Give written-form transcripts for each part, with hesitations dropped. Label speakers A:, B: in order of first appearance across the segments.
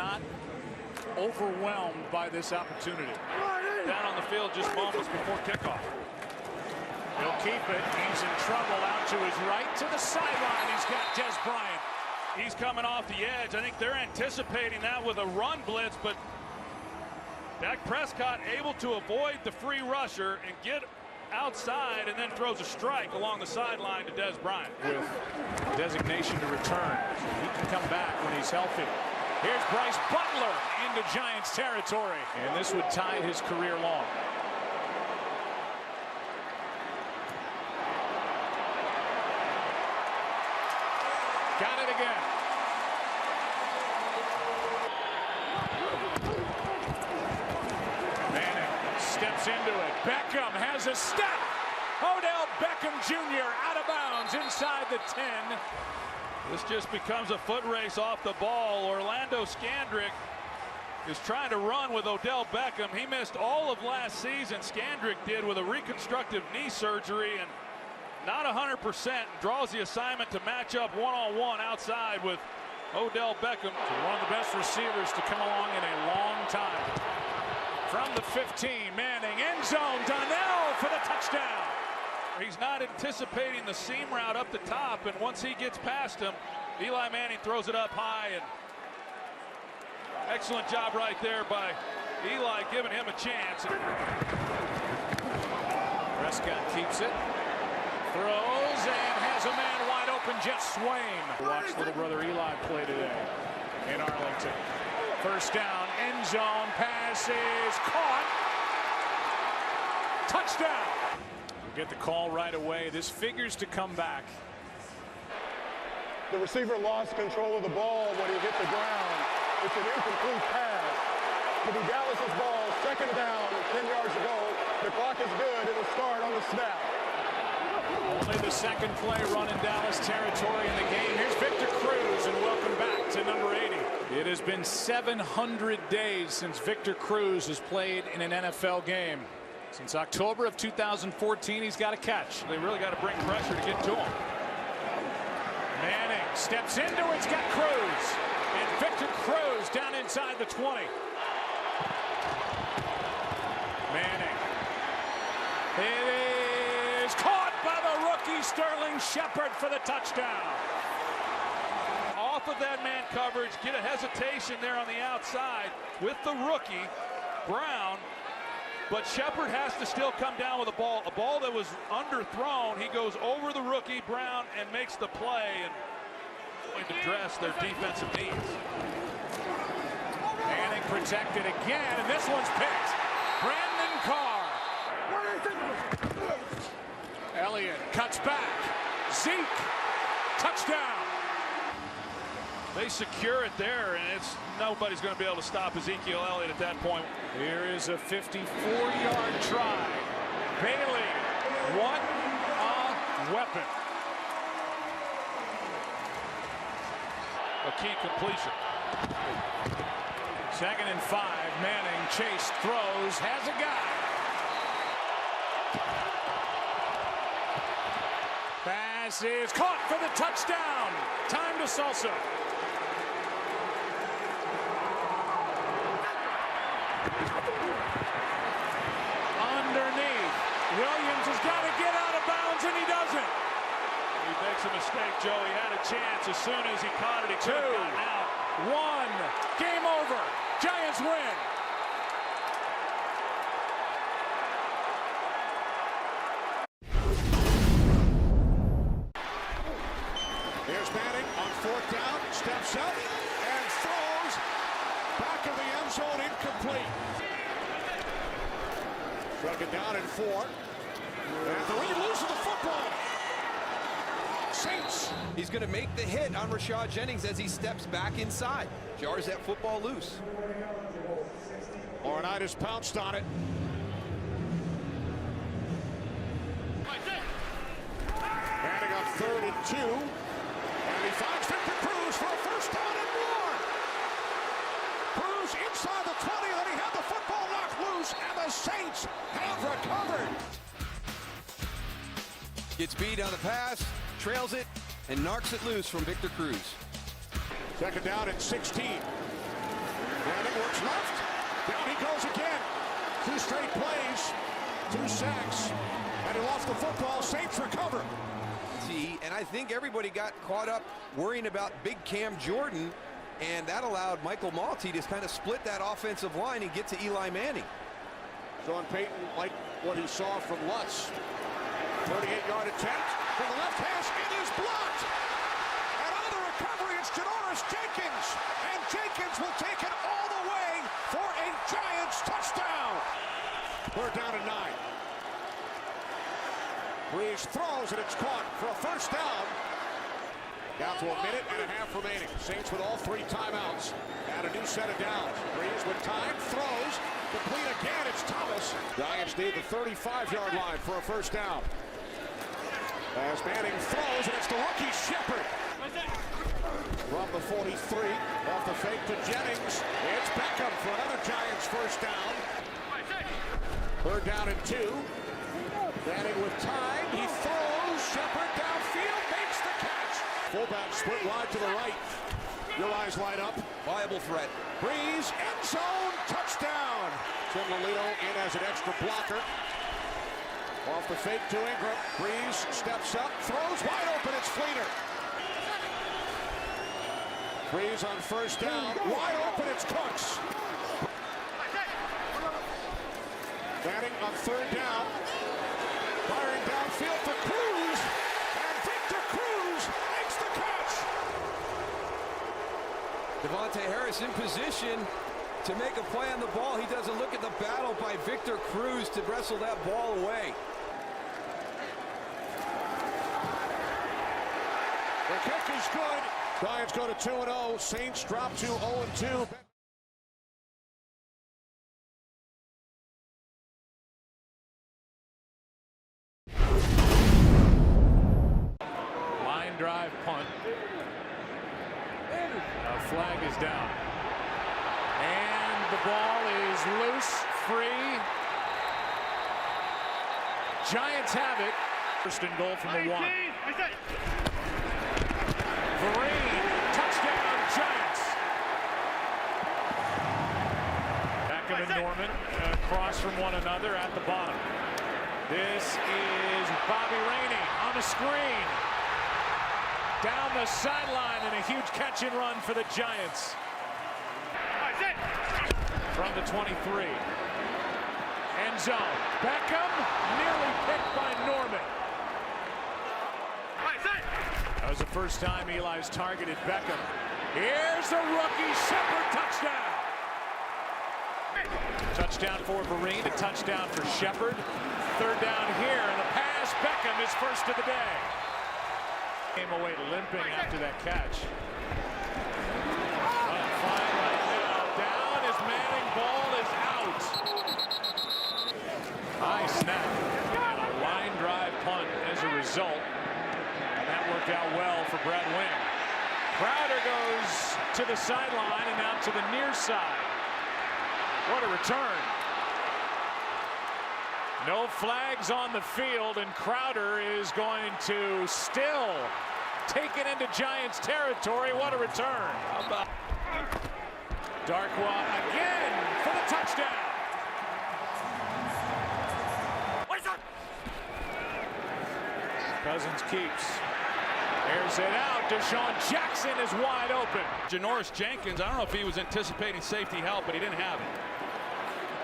A: not overwhelmed by this opportunity.
B: Down on the field just moments before kickoff.
A: He'll keep it. He's in trouble. Out to his right, to the sideline. He's got Des Bryant.
B: He's coming off the edge. I think they're anticipating that with a run blitz, but Dak Prescott able to avoid the free rusher and get outside, and then throws a strike along the sideline to Des Bryant.
A: With designation to return, so he can come back when he's healthy. Here's Bryce Butler into Giants territory, and this would tie his career long. Got it again. Manning steps into it. Beckham has a step. Odell Beckham Jr. out of bounds inside the 10.
B: This just becomes a foot race off the ball. Orlando Scandrick is trying to run with Odell Beckham. He missed all of last season. Scandrick did with a reconstructive knee surgery and not 100%. Draws the assignment to match up one-on-one outside with Odell Beckham.
A: One of the best receivers to come along in a long time. From the 15, Manning, end zone, Donnell for the touchdown.
B: He's not anticipating the seam route up the top, and once he gets past him, Eli Manning throws it up high, and excellent job right there by Eli, giving him a chance.
A: Prescott keeps it, throws, and has a man wide open, Jeff Swain. Watch little brother Eli play today in Arlington. First down, end zone, pass is caught. Touchdown. We'll get the call right away. This figures to come back.
C: The receiver lost control of the ball when he hit the ground. It's an incomplete pass. To be Dallas's ball, second down, 10 yards to go. The clock is good. It'll start on the snap.
A: Only the second play run in Dallas territory in the game. Here's Victor Cruz, and welcome back to number 80. It has been 700 days since Victor Cruz has played in an NFL game. Since October of 2014, he's got a catch.
B: They really got to bring pressure to get to him.
A: Manning steps into it. He's got Cruz. And Victor Cruz down inside the 20. Manning. It is caught by the rookie Sterling Shepard for the touchdown.
B: Off of that man coverage, get a hesitation there on the outside with the rookie, Brown. But Shepard has to still come down with a ball that was underthrown. He goes over the rookie, Brown, and makes the play, and going to address their defensive needs.
A: Manning protected again, and this one's picked. Brandon Carr. Elliott cuts back. Zeke. Touchdown.
B: They secure it there, and nobody's going to be able to stop Ezekiel Elliott at that point.
A: Here is a 54-yard try. Bailey, what a weapon.
B: A key completion.
A: 2nd and 5. Manning, Chase throws, has a guy. Pass is caught for the touchdown. Time to Salsa. Underneath. Williams has got to get out of bounds, and he doesn't.
B: He makes a mistake, Joe. He had a chance as soon as he caught it. He could have gotten out.
A: 1. Game over. Giants win.
D: Here's Manning on 4th down. Steps up and throws. Back of the end zone, incomplete. Struck it down in 4. And the lead loses the football. Saints.
E: He's going to make the hit on Rashad Jennings as he steps back inside. Jars that football loose.
D: Laurinaitis pounced on it. Manning on 3rd and 2. And he finds Victor Cruz for a first down and more. Cruz inside the 20, then he had the football knocked loose, and the Saints have recovered.
E: Gets beat on the pass, trails it, and knocks it loose from Victor Cruz.
D: 2nd down and 16. Manning works left. Down he goes again. 2 straight plays, 2 sacks, and he lost the football. Saints recover.
E: And I think everybody got caught up worrying about Big Cam Jordan, and that allowed Michael Maltby to kind of split that offensive line and get to Eli Manning.
D: Sean Payton liked what he saw from Lutz. 38-yard attempt from the left hash. It is blocked. And on the recovery, it's Janoris Jenkins. And Jenkins will take it all the way for a Giants touchdown. 3rd down and 9. Breeze throws, and it's caught for a first down. Down to a minute and a half remaining. Saints with all 3 timeouts. And a new set of downs. Breeze with time, throws, complete again. It's Thomas. Giants need the 35-yard line for a first down. As Manning throws, and it's the rookie Shepard. From the 43, off the fake to Jennings. It's Beckham for another Giants first down. 3rd down and 2. Manning with time, he throws, Shepard downfield, makes the catch. Fullback split wide to the right. Your eyes light up.
E: Viable threat.
D: Breeze, end zone, touchdown. Tim Lolito in as an extra blocker. Off the fake to Ingram. Breeze steps up, throws wide open, it's Fleener. Breeze on first down, wide open, it's Cooks. Manning on 3rd down. Firing downfield for Cruz, and Victor Cruz makes the catch.
E: Devontae Harris in position to make a play on the ball. He doesn't look at the battle by Victor Cruz to wrestle that ball away.
D: The kick is good. Giants go to 2-0. Saints drop to 0-2.
A: Drive punt. Flag is down. And the ball is loose, free. Giants have it. 1st and goal from the 1. Vereen, touchdown Giants. Beckham and Norman across from one another at the bottom. This is Bobby Rainey on the screen. Down the sideline, and a huge catch and run for the Giants. From the 23. End zone. Beckham nearly picked by Norman. That was the first time Eli's targeted Beckham. Here's the rookie Shepard touchdown. Touchdown for Vereen, a touchdown for Shepard. 3rd down here, and the pass. Beckham is first of the day. Came away limping after that catch. Fine right now. Down as Manning, ball is out. High snap and a line drive punt as a result. And that worked out well for Brett Wing. Crowder goes to the sideline and out to the near side. What a return. No flags on the field, and Crowder is going to still take it into Giants territory. What a return. How about Darkwa again for the touchdown. Cousins keeps. Airs it out. Deshaun Jackson is wide open.
B: Janoris Jenkins, I don't know if he was anticipating safety help, but he didn't have it.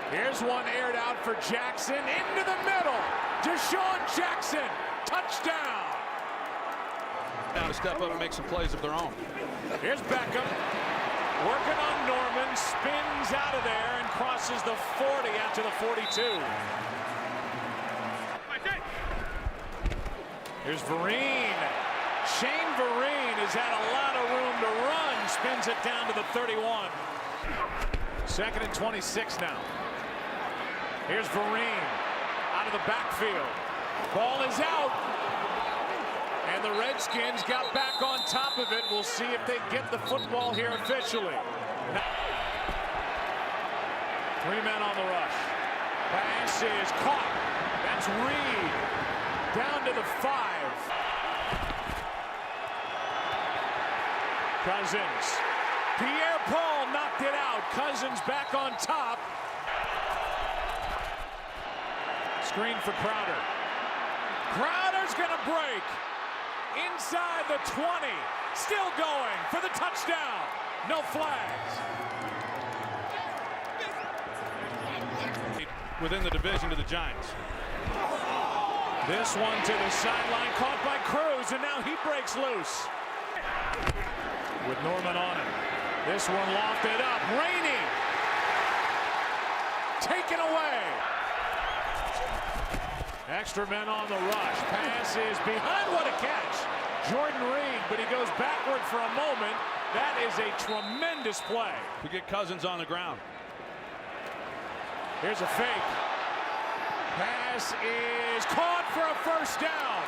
A: Here's one aired out for Jackson into the middle. Deshaun Jackson, touchdown.
B: Now to step up and make some plays of their own.
A: Here's Beckham, working on Norman, spins out of there and crosses the 40 out to the 42. Here's Vereen. Shane Vereen has had a lot of room to run, spins it down to the 31. 2nd and 26 now. Here's Vereen out of the backfield. Ball is out. And the Redskins got back on top of it. We'll see if they get the football here officially. 3 men on the rush. Pass is caught. That's Reed. Down to the 5. Cousins Pierre-Paul knocked it out. Cousins back on top. Screen for Crowder. Crowder's gonna break. Inside the 20. Still going for the touchdown. No flags.
B: Within the division to the Giants.
A: This one to the sideline, caught by Cruz, and now he breaks loose. With Norman on it. This one lofted up. Rainey. Taken away. Extra men on the rush. Pass is behind. What a catch. Jordan Reed, but he goes backward for a moment. That is a tremendous play.
B: To get Cousins on the ground.
A: Here's a fake. Pass is caught for a first down.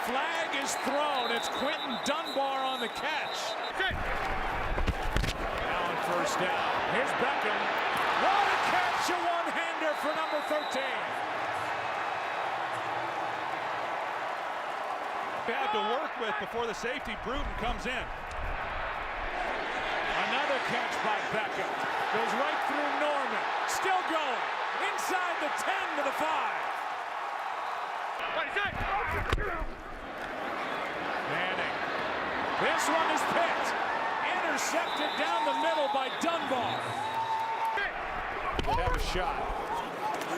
A: Flag is thrown. It's Quentin Dunbar on the catch. Now on first down. Here's Beckham. What a catch. A one-hander for number 13.
B: They have to work with before the safety. Bruton comes in.
A: Another catch by Beckham. Goes right through Norman. Still going. Inside the 10 to the 5. Manning. This one is picked. Intercepted down the middle by Dunbar. Would have a shot.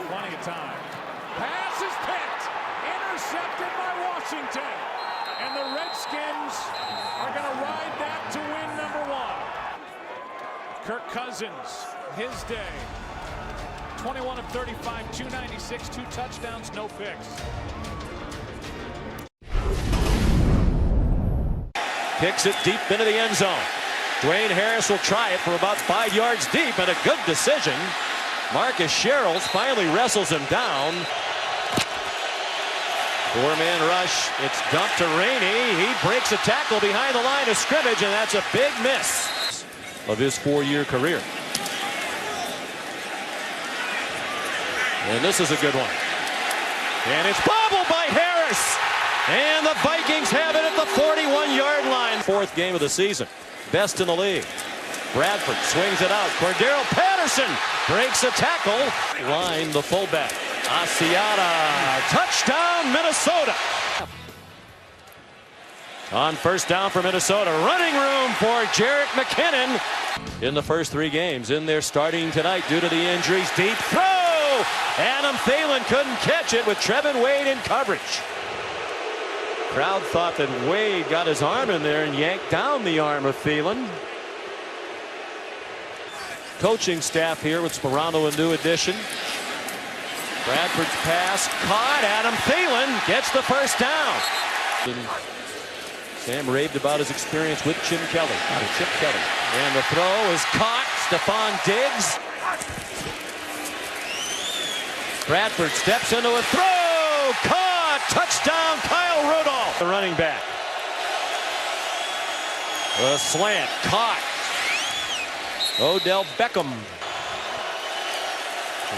A: Plenty of time. Pass is picked. Intercepted by Washington. And the Redskins are going to ride that to win number 1. Kirk Cousins, his day. 21 of 35, 296, 2 touchdowns, no picks.
F: Kicks it deep into the end zone. Dwayne Harris will try it from about 5 yards deep, and a good decision. Marcus Sherrills finally wrestles him down. 4-man rush. It's dumped to Rainey. He breaks a tackle behind the line of scrimmage, and that's a big miss of his 4-year career. And this is a good one. And it's bobbled by Harris. And the Vikings have it at the 41-yard line. 4th game of the season. Best in the league. Bradford swings it out. Cordero Patterson breaks a tackle. Line the fullback. Asiata. Touchdown, Minnesota. On first down for Minnesota. Running room for Jerick McKinnon. In the first 3 games. In there starting tonight due to the injuries. Deep throw. Adam Thielen couldn't catch it with Trevin Wade in coverage. Crowd thought that Wade got his arm in there and yanked down the arm of Thielen. Coaching staff here with Sperano, a new addition. Bradford's pass caught. Adam Thielen gets the first down. Sam raved about his experience with Chip Kelly. And the throw is caught. Stephon Diggs. Bradford steps into a throw. Caught. Touchdown, Kyle Rudolph. The running back. A slant. Caught. Odell Beckham.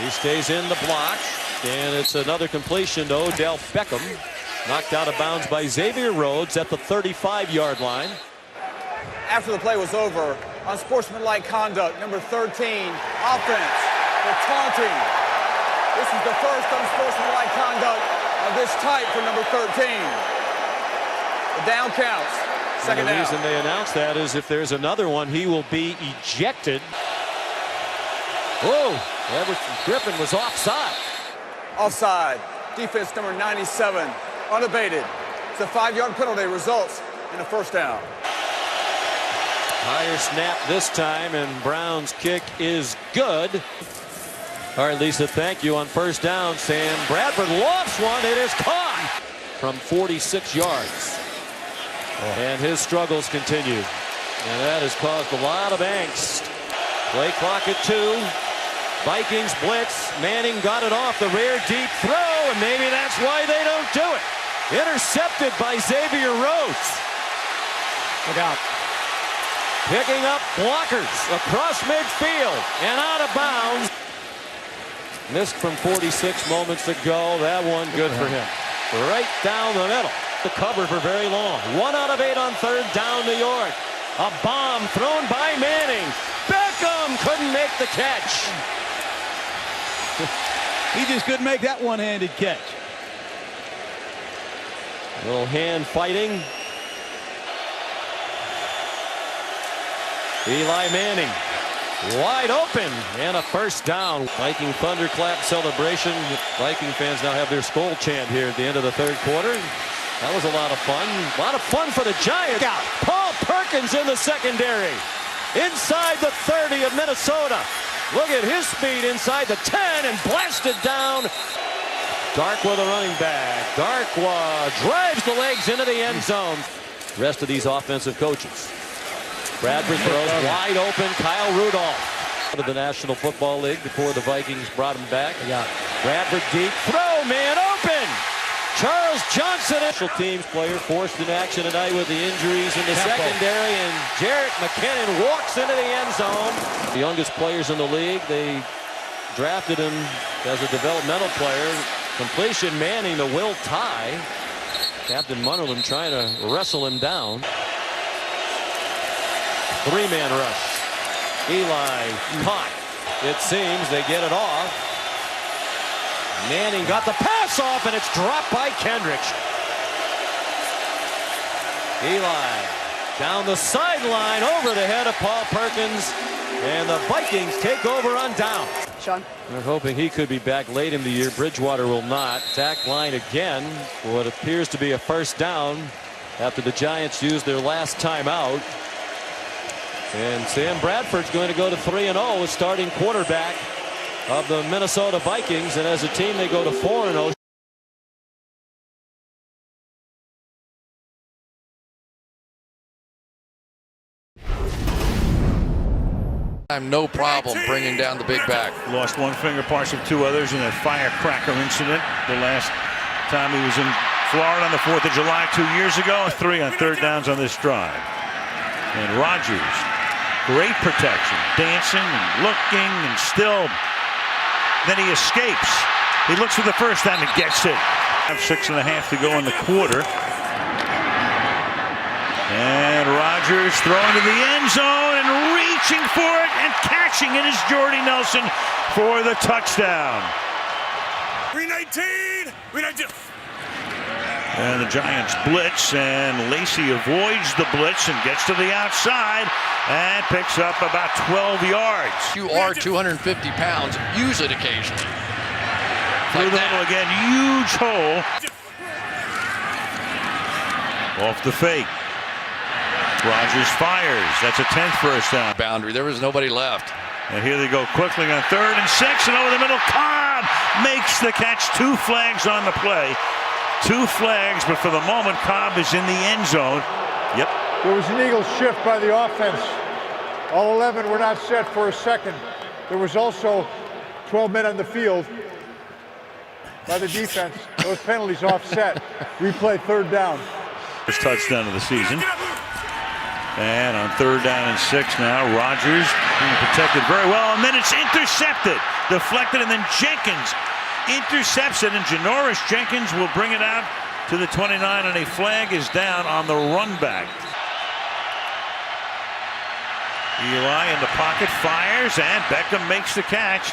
F: He stays in the block. And it's another completion to Odell Beckham. Knocked out of bounds by Xavier Rhodes at the 35-yard line.
G: After the play was over, unsportsmanlike conduct, number 13, offense, for taunting. This is the first unsportsmanlike conduct of this type for number 13. The down counts. Second down.
F: The reason they announced that is if there's another one, he will be ejected. Whoa, Everson Griffin was offside.
G: Offside. Defense number 97, unabated. It's a 5-yard penalty, results in a first down.
F: Higher snap this time, and Brown's kick is good. All right, Lisa, thank you. On first down, Sam Bradford lofts one. It is caught from 46 yards. And his struggles continue. And that has caused a lot of angst. Play clock at 2. Vikings blitz. Manning got it off the rare deep throw, and maybe that's why they don't do it. Intercepted by Xavier Rhodes. Look out. Picking up blockers across midfield and out of bounds. Missed from 46 moments ago. That one good for him. Right down the middle. The cover for very long. 1 out of 8 on third down, New York. A bomb thrown by Manning. Beckham couldn't make the catch.
H: He just couldn't make that one-handed catch.
F: Little hand fighting. Eli Manning wide open and a first down. Viking thunderclap celebration. Viking fans now have their Skol chant here at the end of the third quarter. That was a lot of fun. A lot of fun for the Giants. Paul Perkins in the secondary. Inside the 30 of Minnesota. Look at his speed inside the 10 and blasted down. Darkwa the running back. Darkwa drives the legs into the end zone. Rest of these offensive coaches. Bradford throws wide open. Kyle Rudolph to the National Football League before the Vikings brought him back. Bradford deep throw, man open. Charles Johnson, special teams player, forced in action tonight with the injuries in the secondary, and Jarrett McKinnon walks into the end zone. The youngest players in the league, they drafted him as a developmental player. Completion, Manning to Will Tye. Captain Munnerlyn trying to wrestle him down. Three-man rush. Eli caught. It seems they get it off. Manning got the pass off, and it's dropped by Kendrick. Eli down the sideline over the head of Paul Perkins, and the Vikings take over on down.
I: Sean.
F: They're hoping he could be back late in the year. Bridgewater will not. Attack line again for what appears to be a first down after the Giants used their last timeout. And Sam Bradford's going to go to 3-0 as starting quarterback of the Minnesota Vikings, and as a team they go to 4-0.
J: No problem bringing down the big back.
D: Lost one finger, parts of two others in a firecracker incident the last time he was in Florida on the 4th of July 2 years ago. 3 on third downs on this drive. And Rodgers, great protection, dancing and looking, and still then he escapes. He looks for the first down and gets it. 6.5 to go in the quarter. And Rodgers throwing to the end zone and reaching for it, and catching it is Jordy Nelson for the touchdown.
C: 319! 319!
D: And the Giants blitz, and Lacey avoids the blitz and gets to the outside and picks up about 12 yards.
J: You are 250 pounds. Use it occasionally.
D: Through the middle again, huge hole. Off the fake. Rodgers fires. That's a 10th first down.
J: Boundary. There was nobody left.
D: And here they go quickly on 3rd and 6, and over the middle, Cobb makes the catch. 2 flags on the play. 2 flags, but for the moment, Cobb is in the end zone. Yep.
C: There was an Eagles shift by the offense. All 11 were not set for a second. There was also 12 men on the field by the defense. Those penalties offset. Replay 3rd down.
D: First touchdown of the season. And on 3rd down and 6 now, Rodgers being protected very well, and then it's intercepted, deflected, and then Jenkins intercepts it, and Janoris Jenkins will bring it out to the 29, and a flag is down on the run back. Eli in the pocket fires, and Beckham makes the catch.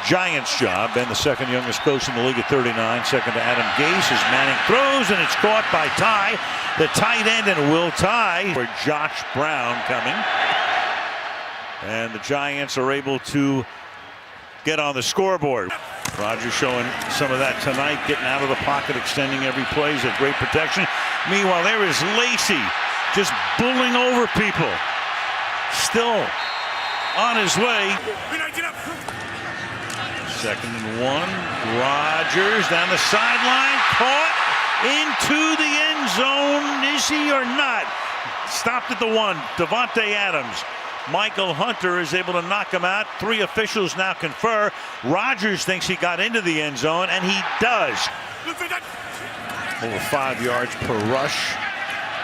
D: Giants job, and the second youngest coach in the league at 39, second to Adam Gase as Manning throws, and it's caught by Tye, the tight end, and Will Tye for Josh Brown coming. And the Giants are able to get on the scoreboard. Rodgers showing some of that tonight, getting out of the pocket, extending every play. He's at great protection. Meanwhile, there is Lacey just bullying over people. Still on his way. 2nd and 1. Rodgers down the sideline, caught into the end zone. Is he or not? Stopped at the 1. Devontae Adams. Michael Hunter is able to knock him out. 3 officials now confer. Rodgers thinks he got into the end zone, and he does. Over 5 yards per rush.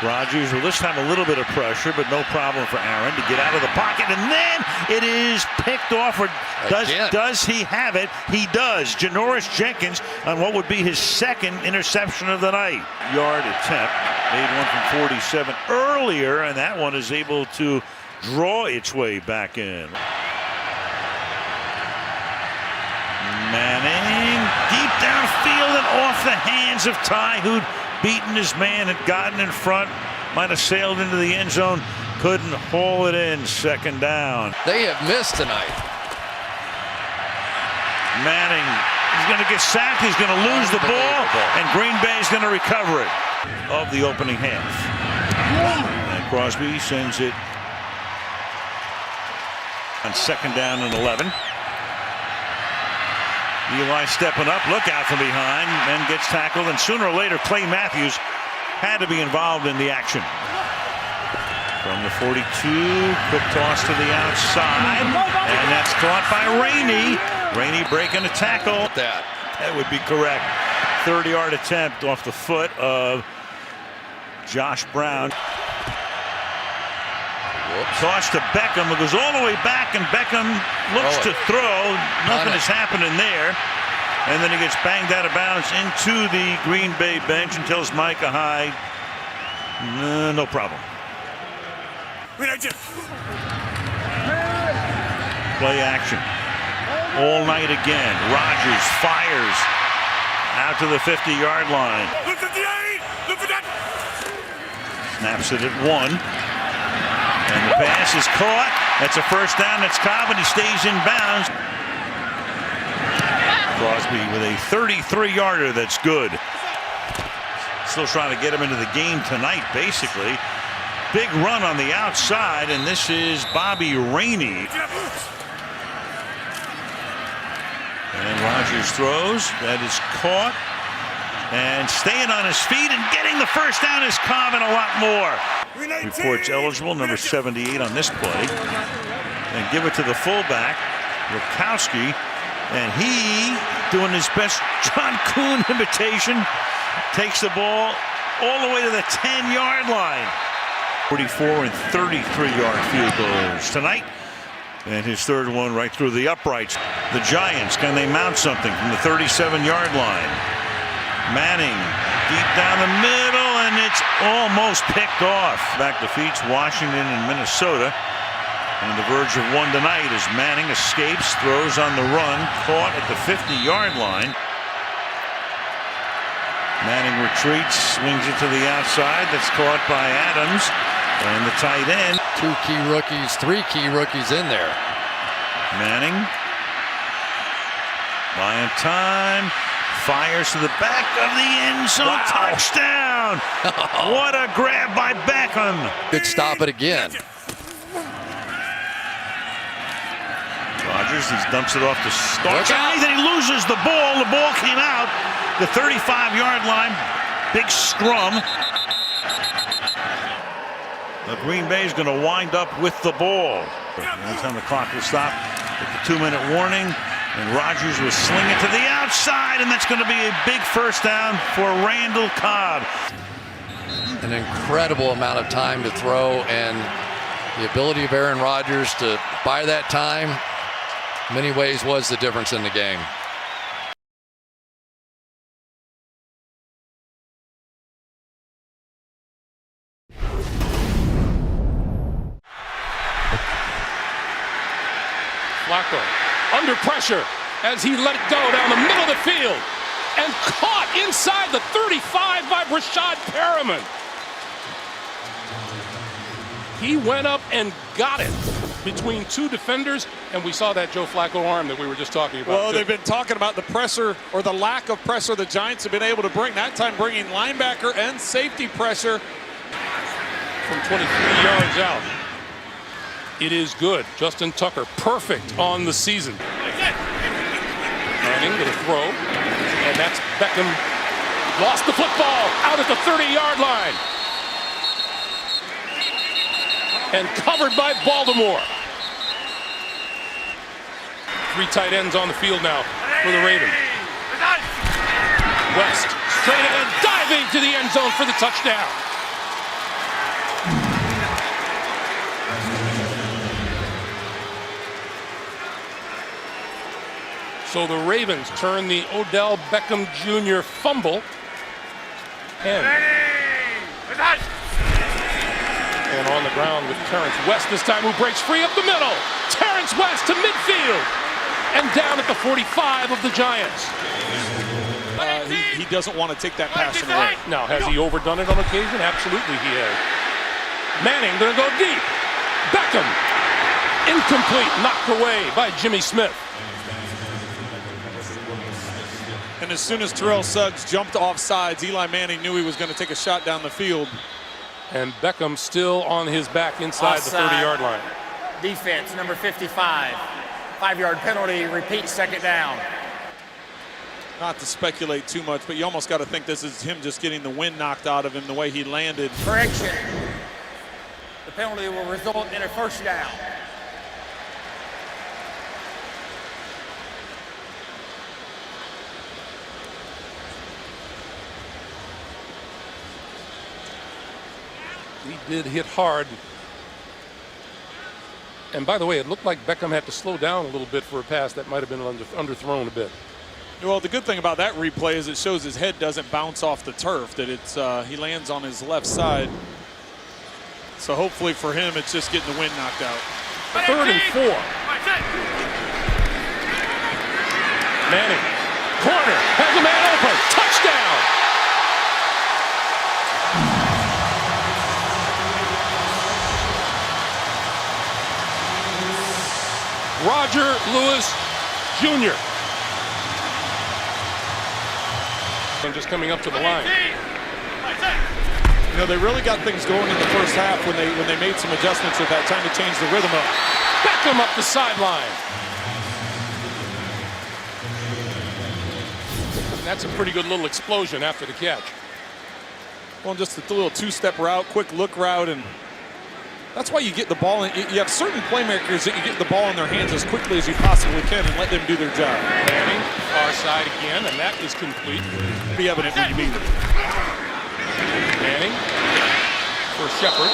I: Rodgers will this time a little bit of pressure, but no problem for Aaron to get out of the pocket, and then it is picked off. Or does he have it? He does. Janoris Jenkins on what would be his second interception of the night. Yard attempt, made one from 47 earlier, and that one is able to draw its way back in. Manning deep downfield and off the hands of Ty, who'd beaten his man, had gotten in front, might have sailed into the end zone, couldn't haul it in. Second down.
J: They have missed tonight.
I: Manning is going to get sacked. He's going to lose the ball, and Green Bay is going to recover it of the opening half. And Crosby sends it on second down and 11. Eli stepping up, look out from behind, then gets tackled, and sooner or later Clay Matthews had to be involved in the action. From the 42, quick toss to the outside, and that's caught by Rainey. Rainey breaking a tackle. That would be correct. 30-yard attempt off the foot of Josh Brown. Toss to Beckham. It goes all the way back, and Beckham looks to throw. Nothing is happening there. And then he gets banged out of bounds into the Green Bay bench and tells Micah Hyde, no problem. Play action. All night again. Rodgers fires out to the 50-yard line. Snaps it at 1. And the pass is caught. That's a first down. That's Cobb, and he stays in bounds. Crosby with a 33-yarder that's good. Still trying to get him into the game tonight, basically. Big run on the outside, and this is Bobby Rainey. And Rodgers throws. That is caught. And staying on his feet and getting the first down is Cobb, and a lot more. Reports eligible, number 78 on this play. And give it to the fullback, Rukowski. And he, doing his best John Kuhn imitation, takes the ball all the way to the 10-yard line. 44 and 33-yard field goals tonight. And his third one right through the uprights. The Giants, can they mount something from the 37-yard line? Manning deep down the middle, and it's almost picked off. Back defeats Washington and Minnesota. On the verge of one tonight as Manning escapes, throws on the run, caught at the 50-yard line. Manning retreats, swings it to the outside. That's caught by Adams and the tight end.
J: 2 key rookies, 3 key rookies in there.
I: Manning buying time. Fires to the back of the end zone. Wow. Touchdown! What a grab by Beckham.
J: Could stop it again.
I: Rodgers, he dumps it off to Stark. Then he loses the ball. The ball came out. The 35-yard line. Big scrum. The Green Bay is going to wind up with the ball. That's time the clock will stop with the 2-minute warning. And Rodgers will sling it to the outside, and that's going to be a big first down for Randall Cobb.
J: An incredible amount of time to throw, and the ability of Aaron Rodgers to buy that time, in many ways, was the difference in the game.
K: Flacco under pressure as he let it go down the middle of the field and caught inside the 35 by Brashad Perriman. He went up and got it between 2 defenders, and we saw that Joe Flacco arm that we were just talking about.
A: Well, they've been talking about the pressure or the lack of pressure the Giants have been able to bring. That time bringing linebacker and safety pressure
K: from 23 yards out. It is good. Justin Tucker, perfect on the season. Manning with a throw, and that's Beckham. Lost the football out at the 30-yard line. And covered by Baltimore. 3 tight ends on the field now for the Ravens. West straight ahead, diving to the end zone for the touchdown. So the Ravens turn the Odell Beckham Jr. fumble. And on the ground with Terrence West this time, who breaks free up the middle. Terrence West to midfield. And down at the 45 of the Giants.
A: He doesn't want to take that pass away.
K: Now, has he overdone it on occasion? Absolutely he has. Manning gonna go deep. Beckham, incomplete, knocked away by Jimmy Smith.
A: And as soon as Terrell Suggs jumped off sides, Eli Manning knew he was going to take a shot down the field.
K: And Beckham still on his back inside
L: Offside.
K: the 30-yard line.
L: Defense, number 55. 5-yard penalty, repeat, second down.
A: Not to speculate too much, but you almost got to think this is him just getting the wind knocked out of him the way he landed.
L: Correction. The penalty will result in a first down.
K: He did hit hard. And by the way, it looked like Beckham had to slow down a little bit for a pass that might have been underthrown a bit.
A: Well, the good thing about that replay is it shows his head doesn't bounce off the turf, that it's he lands on his left side. So hopefully for him, it's just getting the wind knocked out.
K: 3rd and 4. Manning, corner, has a man open, touchdown! Roger Lewis Jr. And just coming up to the line.
A: You know, they really got things going in the first half when they made some adjustments at that time to change the rhythm up.
K: Beckham up the sideline. And that's a pretty good little explosion after the catch.
A: Well, just a little two-step route, quick look route, and that's why you get the ball. You have certain playmakers that you get the ball in their hands as quickly as you possibly can and let them do their job.
K: Manning, far side again, and that is complete.
A: Be evident when you meet them.
K: Manning for Shepard,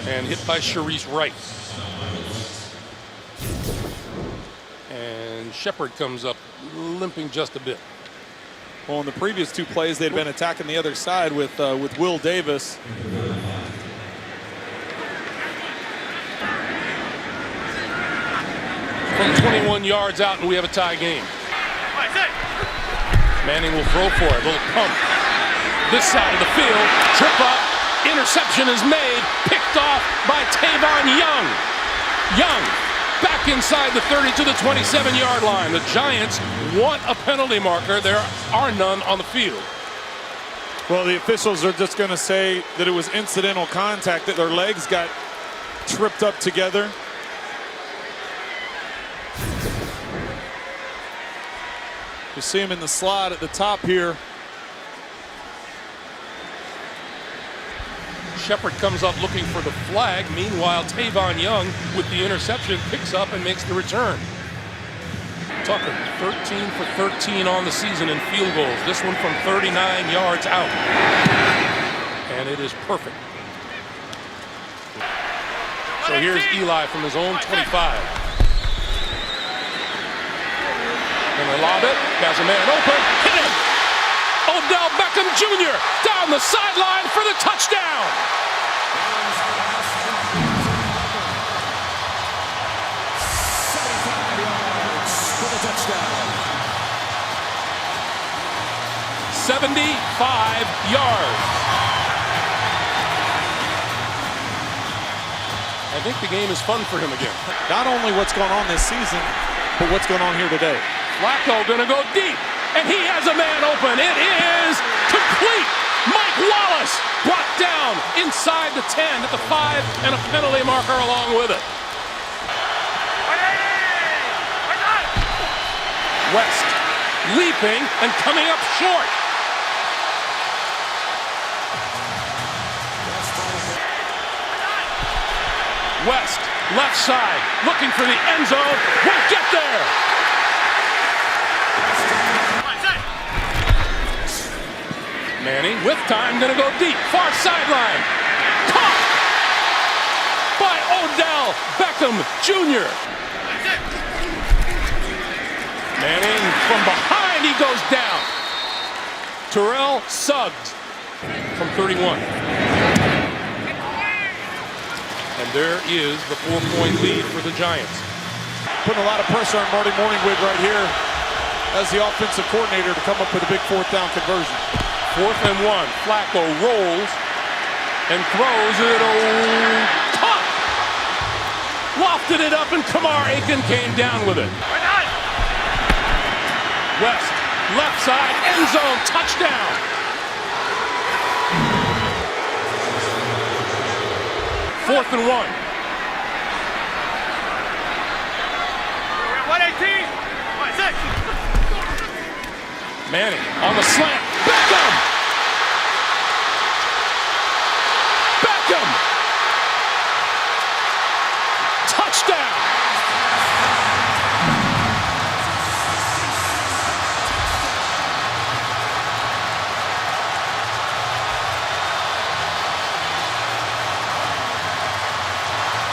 K: and hit by Sharice Wright. And Shepard comes up limping just a bit.
A: Well, in the previous two plays, they'd been attacking the other side with Will Davis.
K: From 21 yards out, and we have a tie game. Manning will throw for it. Little pump. This side of the field. Trip up. Interception is made. Picked off by Tavon Young. Young back inside the 30 to the 27-yard line. The Giants want a penalty marker. There are none on the field.
A: Well, the officials are just going to say that it was incidental contact, that their legs got tripped up together. You see him in the slot at the top here.
K: Shepard comes up looking for the flag. Meanwhile, Tavon Young with the interception picks up and makes the return. Tucker, 13 for 13 on the season in field goals. This one from 39 yards out. And it is perfect. So here's Eli from his own 25. And they lob it. Has a man open. Hit him. Odell Beckham Jr. down the sideline for the touchdown.
D: For the touchdown.
K: 75 yards. I think the game is fun for him again.
A: Not only what's going on this season, but what's going on here today.
K: Flacco gonna go deep, and he has a man open. It is complete. Mike Wallace brought down inside the 10 at the 5, and a penalty marker along with it. West leaping and coming up short. West, left side, looking for the end zone, won't get there. Manning with time, gonna go deep, far sideline. Caught by Odell Beckham Jr. Manning from behind, he goes down. Terrell Suggs from 31. And there is the 4-point lead for the Giants.
D: Putting a lot of pressure on Marty Morningwig right here as the offensive coordinator to come up with a big 4th down conversion.
K: 4th and 1. Flacco rolls and throws it. Oh, top! Lofted it up, and Kamar Aiken came down with it. West, left side, end zone, touchdown. Fourth and 1.
M: 118. 6.
K: Manning on the slant. Beckham! Beckham! Touchdown!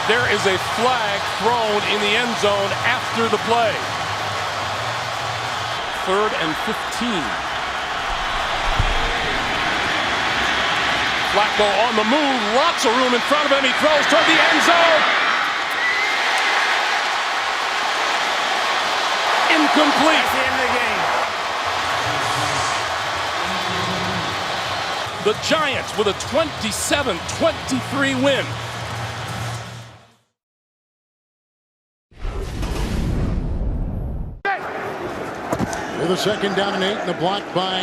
K: There is a flag thrown in the end zone after the play. 3rd and 15. Flacco on the move, lots of room in front of him. He throws toward the end zone. Incomplete.
M: That's the end of the game.
K: The Giants with a 27-23 win.
D: With a 2nd down and 8, and a block by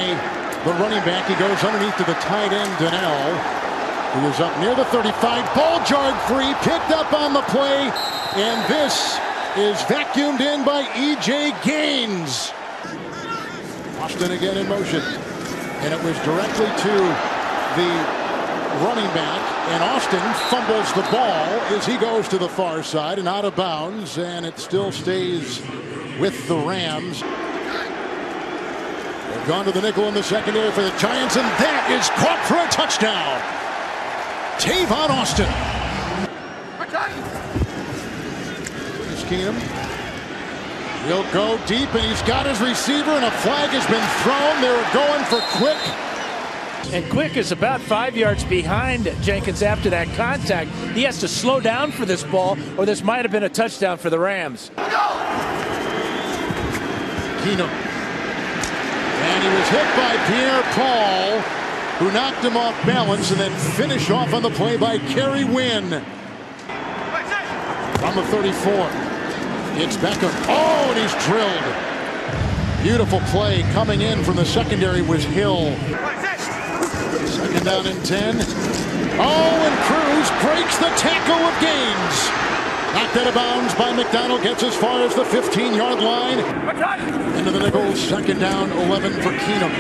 D: the running back. He goes underneath to the tight end, Donnell, who is up near the 35. Ball jarred free, picked up on the play, and this is vacuumed in by E.J. Gaines. Austin again in motion, and it was directly to the running back, and Austin fumbles the ball as he goes to the far side and out of bounds, and it still stays with the Rams. They've gone to the nickel in the secondary for the Giants, and that is caught for a touchdown. Tavon Austin. Here's Keenum. He'll go deep, and he's got his receiver, and a flag has been thrown. They were going for Quick.
N: And Quick is about 5 yards behind Jenkins after that contact. He has to slow down for this ball, or this might have been a touchdown for the Rams.
D: Keenum. And he was hit by Pierre-Paul, who knocked him off balance, and then finished off on the play by Kerry Wynn. From the 34. It's Beckham. Oh, and he's drilled. Beautiful play coming in from the secondary was Hill. 2nd down and 10. Oh, and Cruz breaks the tackle of Gaines. Knocked out of bounds by McDonald, gets as far as the 15-yard line. Into the nickel, 2nd down, 11 for Keenum.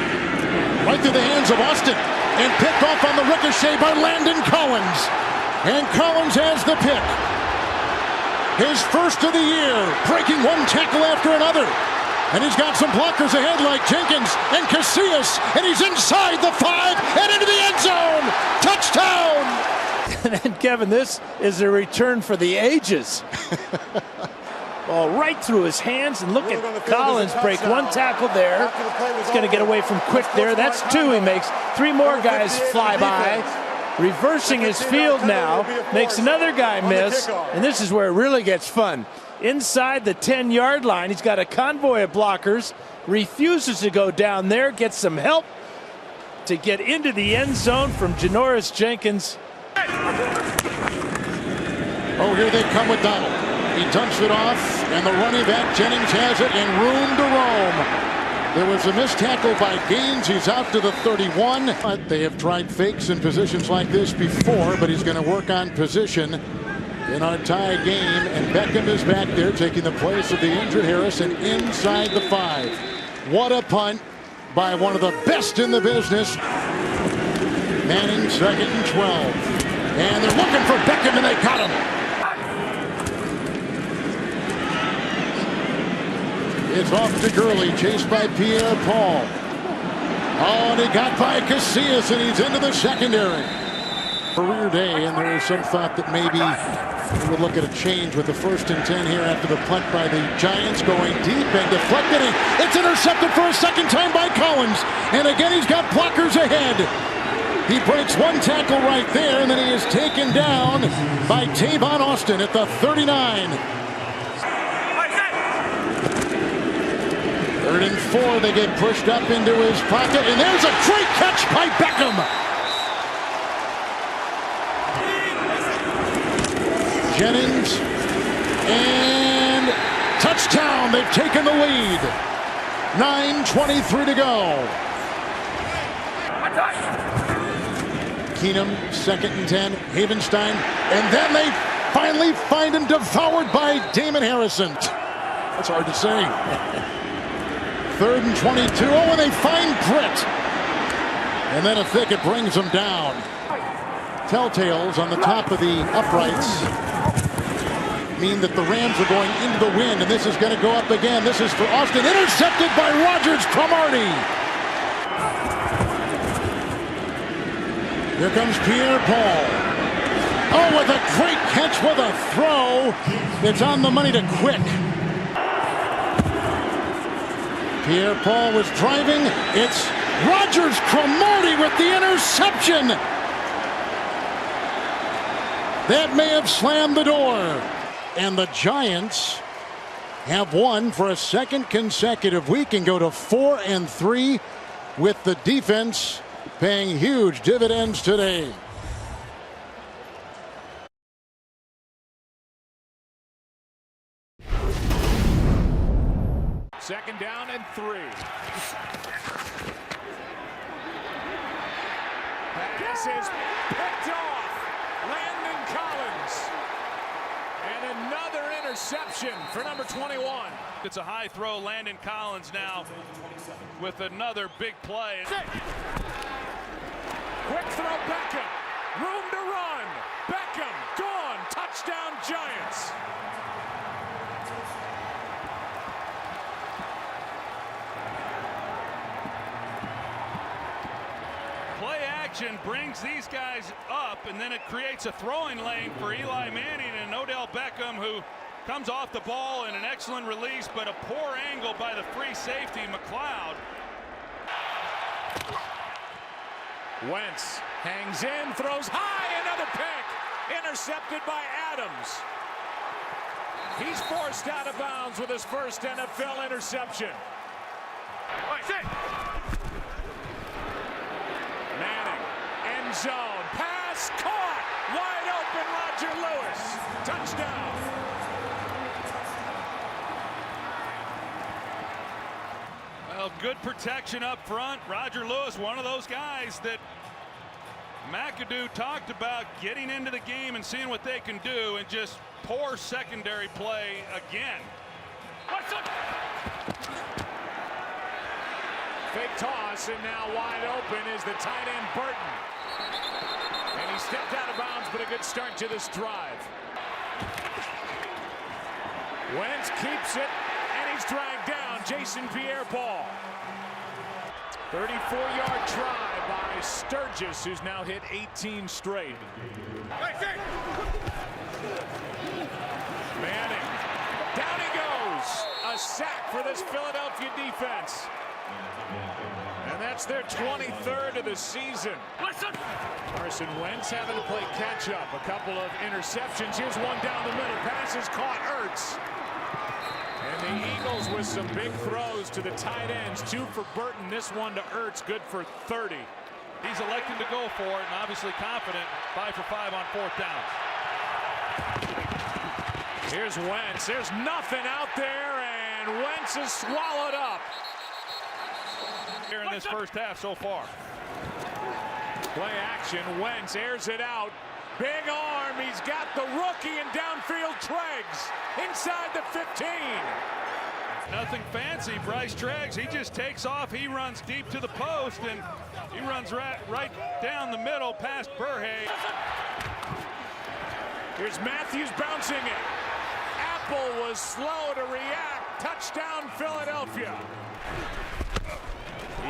D: Right through the hands of Austin, and picked off on the ricochet by Landon Collins. And Collins has the pick. His first of the year, breaking one tackle after another. And he's got some blockers ahead like Jenkins and Casillas, and he's inside the 5 and into the end zone. Touchdown!
N: And Kevin, this is a return for the ages. Ball right through his hands, and look at Collins break one tackle there. He's going to get away from Quick there. That's 2 he makes. 3 more guys fly by. Reversing his field now, makes another guy miss, and this is where it really gets fun. Inside the 10-yard line, he's got a convoy of blockers, refuses to go down there, gets some help to get into the end zone from Janoris Jenkins.
D: Oh, here they come with Donald. He dumps it off, and the running back, Jennings, has it, and room to roam. There was a missed tackle by Gaines. He's out to the 31. They have tried fakes in positions like this before, but he's going to work on position in our tie game, and Beckham is back there taking the place of the injured Harrison inside the 5. What a punt by one of the best in the business. Manning, 2nd and 12. And they're looking for Beckham, and they got him. It's off to Gurley, chased by Pierre-Paul. Oh, and he got by Casillas, and he's into the secondary. Career day, and there is some thought that maybe We would look at a change with the 1st and 10 here after the punt by the Giants, going deep and deflected. It's intercepted for a second time by Collins. And again, he's got blockers ahead. He breaks one tackle right there, and then he is taken down by Tavon Austin at the 39. 3rd and 4, they get pushed up into his pocket, and there's a great catch by Beckham. Jennings, and touchdown. They've taken the lead. 9:23 to go. Keenum, 2nd and 10. Havenstein, and then they finally find him devoured by Damon Harrison. That's hard to say. 3rd and 22. Oh, and they find Britt. And then a thicket brings him down. Telltales on the top of the uprights mean that the Rams are going into the wind, and this is going to go up again. This is for Austin, intercepted by Rogers Cromartie. Here comes Pierre-Paul. Oh, with a great catch with a throw. It's on the money to Quick. Pierre-Paul was driving. It's Rogers Cromartie with the interception. That may have slammed the door. And the Giants have won for a 2nd consecutive week and go to 4-3 with the defense paying huge dividends today.
A: Second down and 3. Pass is picked off. Landon Collins. And another interception for number 21.
B: It's a high throw. Landon Collins now with another big play.
A: Quick throw, Beckham. Room to run. Beckham gone. Touchdown, Giants.
B: Play action brings these guys up, and then it creates a throwing lane for Eli Manning and Odell Beckham, who comes off the ball in an excellent release, but a poor angle by the free safety, McLeod.
A: Wentz hangs in, throws high, another pick. Intercepted by Adams. He's forced out of bounds with his first NFL interception. Manning, end zone, pass caught, wide open, Roger Lewis, touchdown.
B: Well, good protection up front. Roger Lewis, one of those guys that McAdoo talked about getting into the game and seeing what they can do, and just poor secondary play again.
A: Fake toss, and now wide open is the tight end Burton. And he stepped out of bounds, but a good start to this drive. Wentz keeps it, and he's dragged down. Jason Pierre-Paul. 34-yard try by Sturgis, who's now hit 18 straight. Manning, down he goes. A sack for this Philadelphia defense. And that's their 23rd of the season. Carson Wentz having to play catch-up. A couple of interceptions. Here's one down the middle. Pass is caught. Ertz. And the Eagles with some big throws to the tight ends. 2 for Burton. This one to Ertz. Good for 30.
B: He's electing to go for it, and obviously confident. 5 for 5 on 4th down.
A: Here's Wentz. There's nothing out there, and Wentz is swallowed up.
B: Here in this first half so far.
A: Play action. Wentz airs it out. Big arm. He's got the rookie in downfield. Treggs inside the 15.
B: Nothing fancy. Bryce Treggs, he just takes off. He runs deep to the post, and he runs right down the middle past Burhay.
A: Here's Matthews bouncing it. Apple was slow to react. Touchdown, Philadelphia.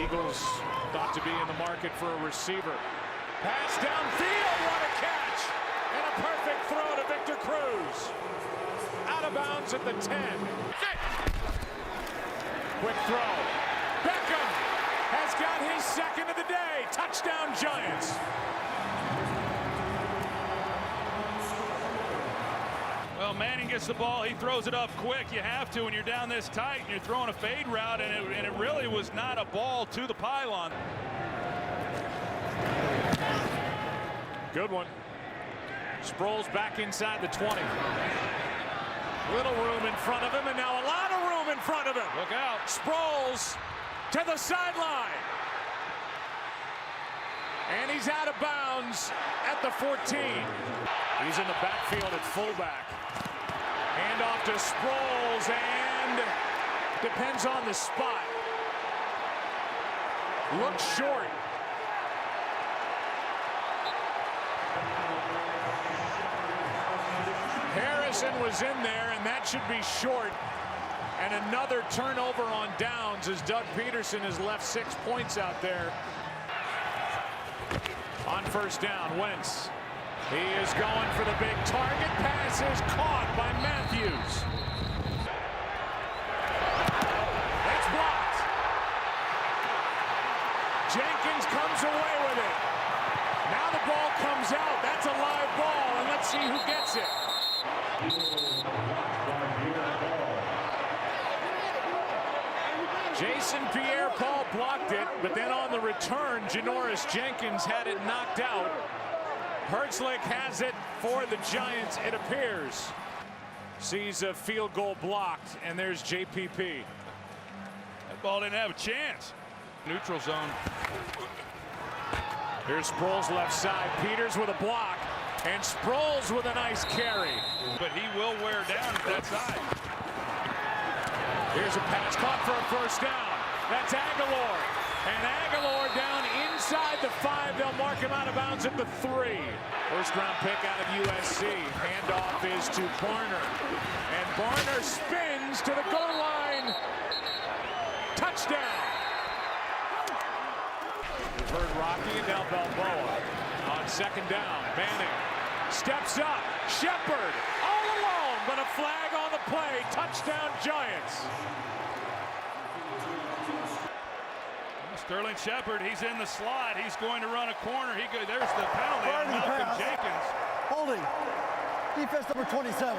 A: Eagles thought to be in the market for a receiver. Pass downfield, what a catch. And a perfect throw to Victor Cruz. Out of bounds at the 10. Quick throw. Beckham has got his second of the day. Touchdown, Giants.
B: Well, Manning gets the ball. He throws it up quick. You have to when you're down this tight and you're throwing a fade route, and it really was not a ball to the pylon.
A: Good one. Sproles back inside the 20. Little room in front of him, and now a lot of room in front of him.
B: Look out.
A: Sproles to the sideline. And he's out of bounds at the 14. He's in the backfield at fullback. Hand off to Sproles, and depends on the spot. Looks short. Harrison was in there, and that should be short. And another turnover on downs as Doug Peterson has left 6 points out there. On first down, Wentz. He is going for the big target. Pass is caught by Matthews. It's blocked. Jenkins comes away with it. Now the ball comes out. That's a live ball, and let's see who gets it. Jason Pierre-Paul blocked it, but then on the return, Janoris Jenkins had it knocked out. Hertzlick has it for the Giants, it appears. Sees a field goal blocked, and there's JPP.
B: That ball didn't have a chance. Neutral zone.
A: Here's Sproles left side. Peters with a block, and Sproles with a nice carry.
B: But he will wear down at that side.
A: Here's a pass caught for a first down. That's Aguilar. And Aguilar down inside the 5. They'll mark him out of bounds at the 3. First round pick out of USC. Handoff is to Barner. And Barner spins to the goal line. Touchdown. We've heard Rocky and now Balboa. On second down, Manning steps up. Shepard all alone, but a flag on the play. Touchdown, Giants.
B: Sterling Shepard, he's in the slot. He's going to run a corner. There's the penalty on Malcolm Jenkins.
O: Holding. Defense number 27.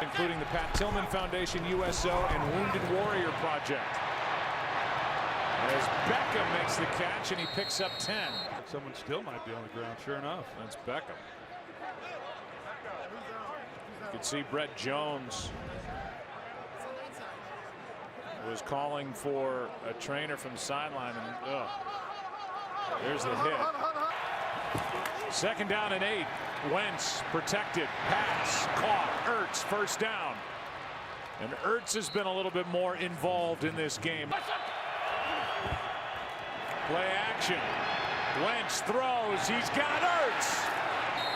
A: Including the Pat Tillman Foundation, USO, and Wounded Warrior Project. As Beckham makes the catch, and he picks up 10.
B: Someone still might be on the ground, sure enough.
A: That's Beckham. You can see Brett Jones was calling for a trainer from the sideline, and there's the hit. Second down and 8. Wentz protected. Pass caught. Ertz first down. And Ertz has been a little bit more involved in this game. Play action. Wentz throws. He's got Ertz.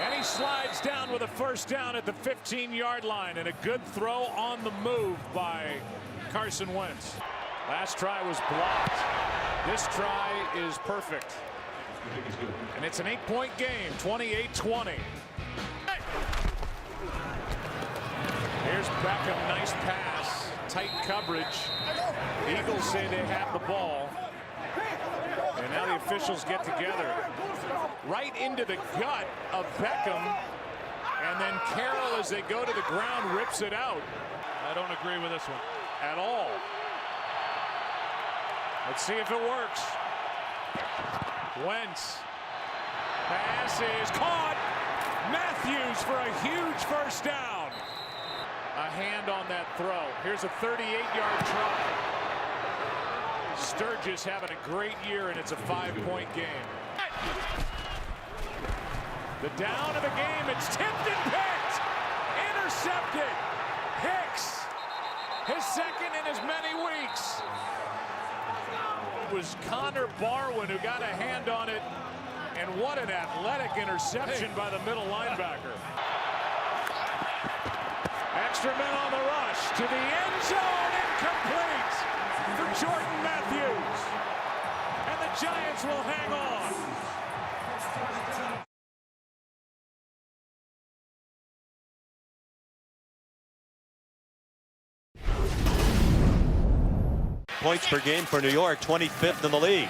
A: And he slides down with a first down at the 15-yard line. And a good throw on the move by Carson Wentz. Last try was blocked. This try is perfect. And it's an 8-point game, 28-20. Here's Beckham, nice pass. Tight coverage. Eagles say they have the ball. And now the officials get together. Right into the gut of Beckham. And then Carroll, as they go to the ground, rips it out.
B: I don't agree with this one
A: at all. Let's see if it works. Wentz. Pass is caught. Matthews for a huge first down. A hand on that throw. Here's a 38-yard try. Sturgis having a great year, and it's a 5-point game. The down of the game. It's tipped and picked. Intercepted. Hicks. His second in as many weeks. It was Connor Barwin who got a hand on it. And what an athletic interception by the middle linebacker. Extra men on the rush to the end zone. Incomplete for Jordan Matthews. And the Giants will hang on.
F: points per game for New York, 25th in the league.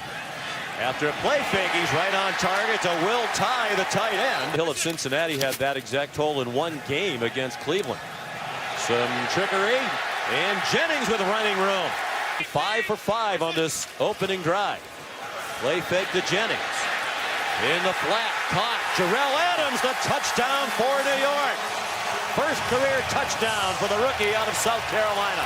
F: After a play fake, he's right on target to Will Tye, the tight end. Hill of Cincinnati had that exact total in one game against Cleveland. Some trickery, and Jennings with running room. 5 for 5 on this opening drive. Play fake to Jennings. In the flat, caught. Jarrell Adams, the touchdown for New York. First career touchdown for the rookie out of South Carolina.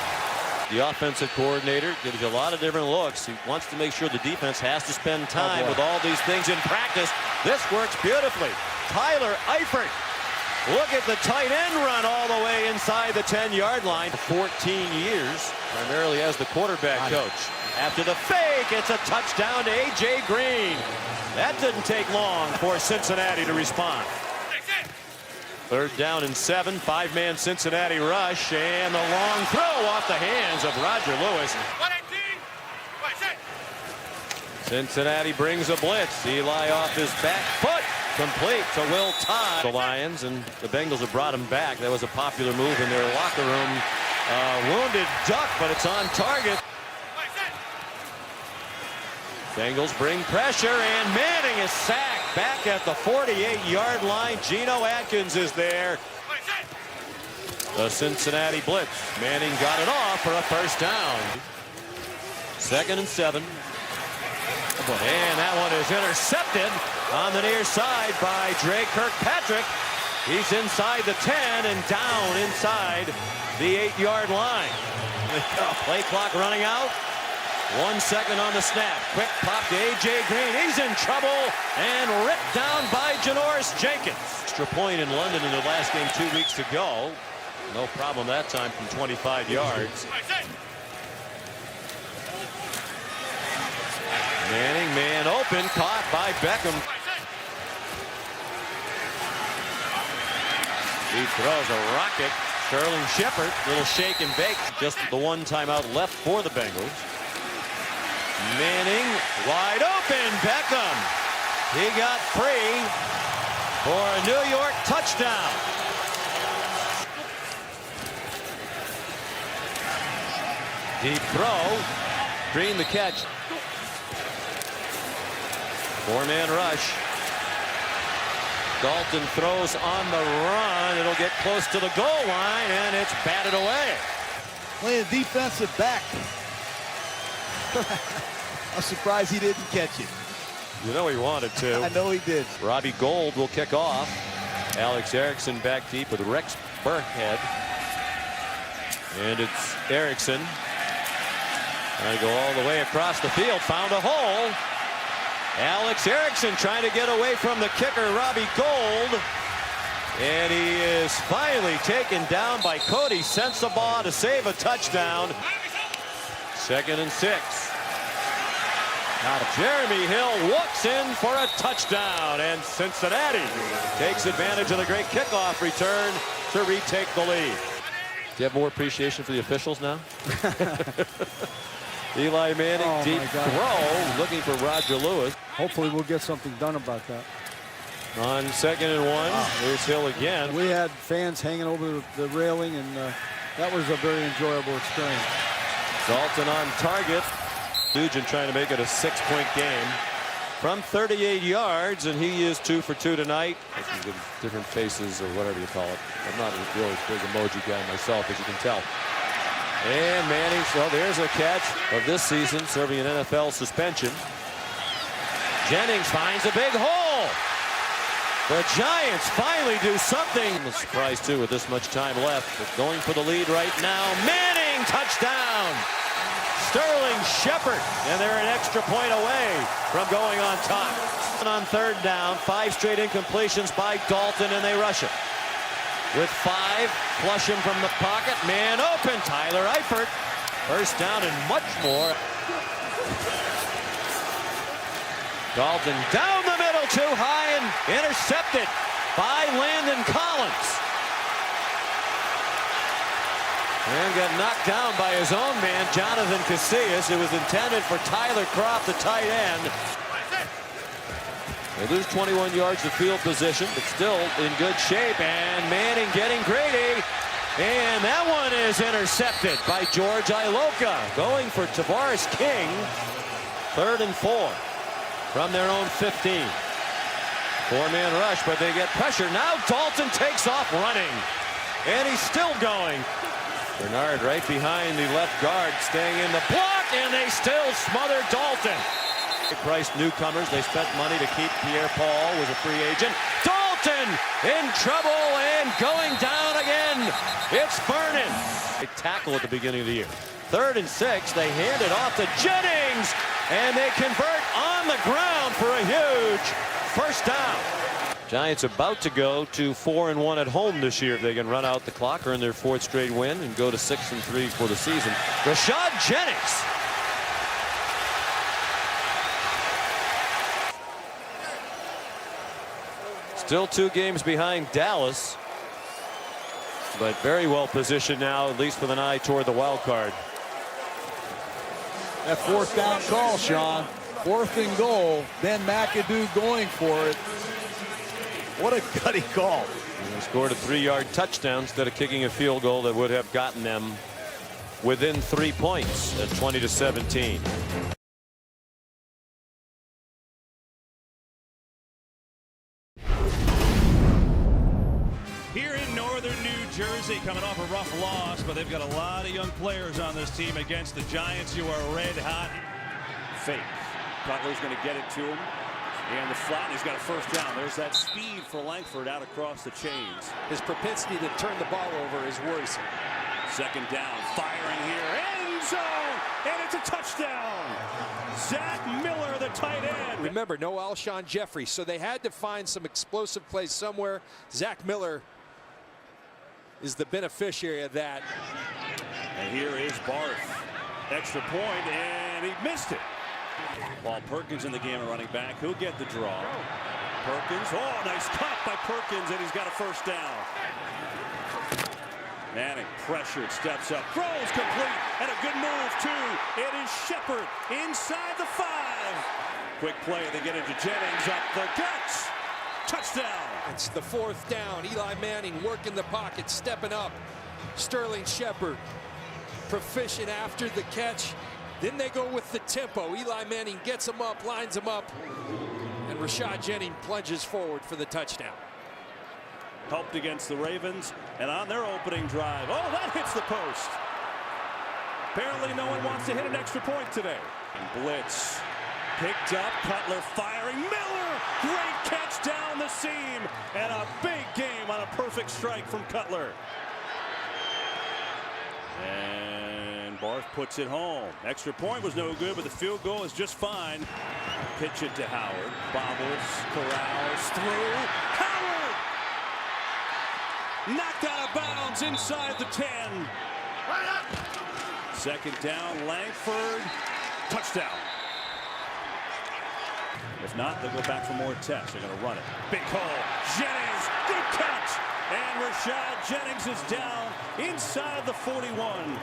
F: The offensive coordinator gives you a lot of different looks. He wants to make sure the defense has to spend time with all these things in practice. This works beautifully. Tyler Eifert. Look at the tight end run all the way inside the 10-yard line. 14 years, primarily as the quarterback coach. After the fake, it's a touchdown to A.J. Green. That didn't take long for Cincinnati to respond. 3rd down and 7, 5-man Cincinnati rush, and the long throw off the hands of Roger Lewis. Cincinnati brings a blitz. Eli off his back foot, complete to Will Tye. The Lions and the Bengals have brought him back. That was a popular move in their locker room. Wounded duck, but it's on target. Bengals bring pressure, and Manning is sacked back at the 48-yard line. Geno Atkins is there. The Cincinnati blitz. Manning got it off for a first down. 2nd and 7. And that one is intercepted on the near side by Dre Kirkpatrick. He's inside the 10 and down inside the 8-yard line. Play clock running out. 1 second on the snap. Quick pop to A.J. Green. He's in trouble and ripped down by Janoris Jenkins. Extra point in London in the last game 2 weeks ago. No problem that time from 25 yards. Manning, man open, caught by Beckham. He throws a rocket. Sterling Shepard, little shake and bake. Just the one timeout left for the Bengals. Manning wide open. Beckham. He got free for a New York touchdown. Deep throw. Green the catch. 4-man rush. Dalton throws on the run. It'll get close to the goal line, and it's batted away.
H: Playing defensive back. I'm surprised he didn't catch it.
F: You know he wanted to.
H: I know he did.
F: Robbie Gould will kick off. Alex Erickson back deep with Rex Burkhead. And it's Erickson. Trying to go all the way across the field. Found a hole. Alex Erickson trying to get away from the kicker, Robbie Gould. And he is finally taken down by Cody Sensabaugh to save a touchdown. 2nd and 6. Jeremy Hill walks in for a touchdown, and Cincinnati takes advantage of the great kickoff return to retake the lead. Do you have more appreciation for the officials now? Eli Manning, deep throw, looking for Roger Lewis.
O: Hopefully we'll get something done about that.
F: On 2nd and 1, here's Hill again.
O: We had fans hanging over the railing, and that was a very enjoyable experience.
F: Dalton on target. Nugent trying to make it a 6-point game from 38 yards, and he is 2 for 2 tonight. Different faces or whatever you call it. I'm not a really big emoji guy myself, as you can tell. And Manning, so there's a catch of this season, serving an NFL suspension. Jennings finds a big hole. The Giants finally do something. I'm surprised too with this much time left, but going for the lead right now. Manning, touchdown. Sterling Shepard, and they're an extra point away from going on top. And on 3rd down, 5 straight incompletions by Dalton, and they rush him. With 5, flush him from the pocket, man open, Tyler Eifert. First down and much more. Dalton down the middle, too high, and intercepted by Landon Collins. And got knocked down by his own man, Jonathan Casillas. It was intended for Tyler Kroft, the tight end. They lose 21 yards of field position, but still in good shape. And Manning getting greedy. And that one is intercepted by George Iloka. Going for Tavares King. 3rd and 4 from their own 15. 4-man rush, but they get pressure. Now Dalton takes off running. And he's still going. Bernard right behind the left guard, staying in the block, and they still smother Dalton. Priced newcomers, they spent money to keep Pierre-Paul, was a free agent. Dalton in trouble and going down again. It's Vernon. They tackle at the beginning of the year. 3rd and 6, they hand it off to Jennings, and they convert on the ground for a huge first down. Giants about to go to 4-1 at home this year if they can run out the clock, earn their 4th straight win, and go to 6-3 for the season. Rashad Jennings. Still 2 games behind Dallas, but very well positioned now, at least with an eye toward the wild card.
H: That 4th down call, Sean. 4th and goal. Ben McAdoo going for it. What a gutty call.
F: And they scored a 3-yard touchdown instead of kicking a field goal that would have gotten them within 3 points at 20-17.
B: Here in northern New Jersey, coming off a rough loss, but they've got a lot of young players on this team against the Giants, who are red hot.
P: Fake. Cutler's going to get it to him. And the flat, he's got a first down. There's that speed for Langford out across the chains.
D: His propensity to turn the ball over is worrisome.
P: 2nd down, firing here, end zone, and it's a touchdown. Zach Miller, the tight end.
D: Remember, no Alshon Jeffrey, so they had to find some explosive plays somewhere. Zach Miller is the beneficiary of that.
P: And here is Barth. Extra point, and he missed it. Paul Perkins in the game, a running back. He'll get the draw. Perkins, oh, nice cut by Perkins, and he's got a first down. Manning pressured, steps up, throws complete, and a good move too. It is Shepard inside the 5. Quick play, they get into Jennings, up the guts. Touchdown.
D: It's the 4th down. Eli Manning working the pocket, stepping up. Sterling Shepard, proficient after the catch. Then they go with the tempo. Eli Manning gets him up, lines him up, and Rashad Jennings plunges forward for the touchdown.
P: Helped against the Ravens, and on their opening drive, oh, that hits the post. Apparently no one wants to hit an extra point today. And blitz picked up, Cutler firing, Miller, great catch down the seam, and a big game on a perfect strike from Cutler. And Barth puts it home. Extra point was no good, but the field goal is just fine. Pitch it to Howard, bobbles, corrals, through, Howard! Knocked out of bounds inside the 10. 2nd down, Langford, touchdown. If not, they'll go back for more tests. They're going to run it. Big hole, Jennings, good catch! And Rashad Jennings is down inside the 41.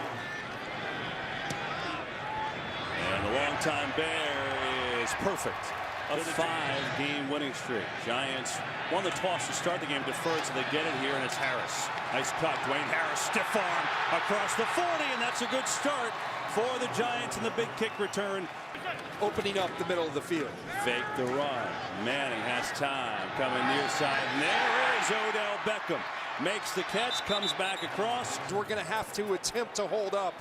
P: And the longtime Bear is perfect. A 5-game winning streak. Giants won the toss to start the game, deferred, so they get it here, and it's Harris. Nice cut. Dwayne Harris, stiff arm across the 40, and that's a good start for the Giants in the big kick return.
D: Opening up the middle of the field.
P: Fake the run. Manning has time. Coming near side. And there is Odell Beckham. Makes the catch, comes back across.
D: We're going to have to attempt to hold up.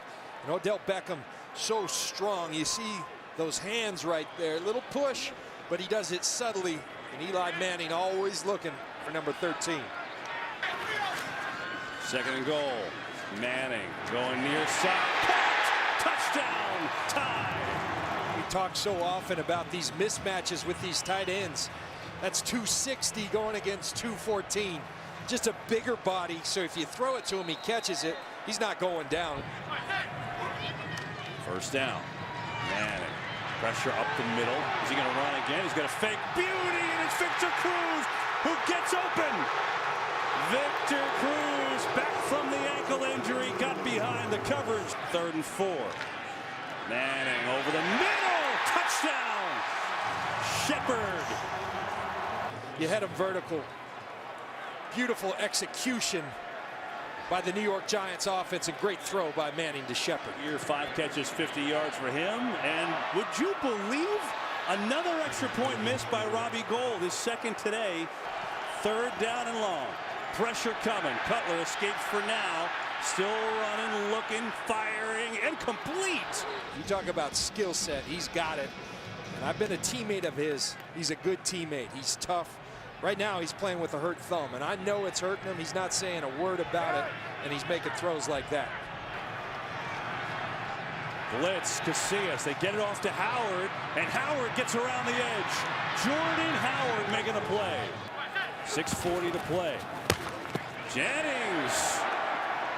D: And Odell Beckham, so strong. You see those hands right there. Little push, but he does it subtly. And Eli Manning always looking for number 13.
P: 2nd and goal. Manning going near side. Caught! Touchdown! Tie!
D: We talk so often about these mismatches with these tight ends. That's 260 going against 214. Just a bigger body, so if you throw it to him, he catches it. He's not going down.
P: First down. Manning. Pressure up the middle. Is he going to run again? He's got a fake beauty, and it's Victor Cruz who gets open. Victor Cruz back from the ankle injury, got behind the coverage. 3rd and 4. Manning over the middle. Touchdown. Shepard.
D: You had him vertical. Beautiful execution.
Q: by the New York Giants offense. A great throw by Manning to Shepard.
P: Here, 5 catches, 50 yards for him. And would you believe another extra point missed by Robbie Gould, his second today. 3rd down and long. Pressure coming. Cutler escapes for now. Still running, looking, firing, and complete.
Q: You talk about skill set. He's got it. And I've been a teammate of his. He's a good teammate. He's tough. Right now, he's playing with a hurt thumb, and I know it's hurting him. He's not saying a word about it, and he's making throws like that.
P: Blitz, Casillas. They get it off to Howard, and Howard gets around the edge. Jordan Howard making a play. 6:40 to play. Jennings.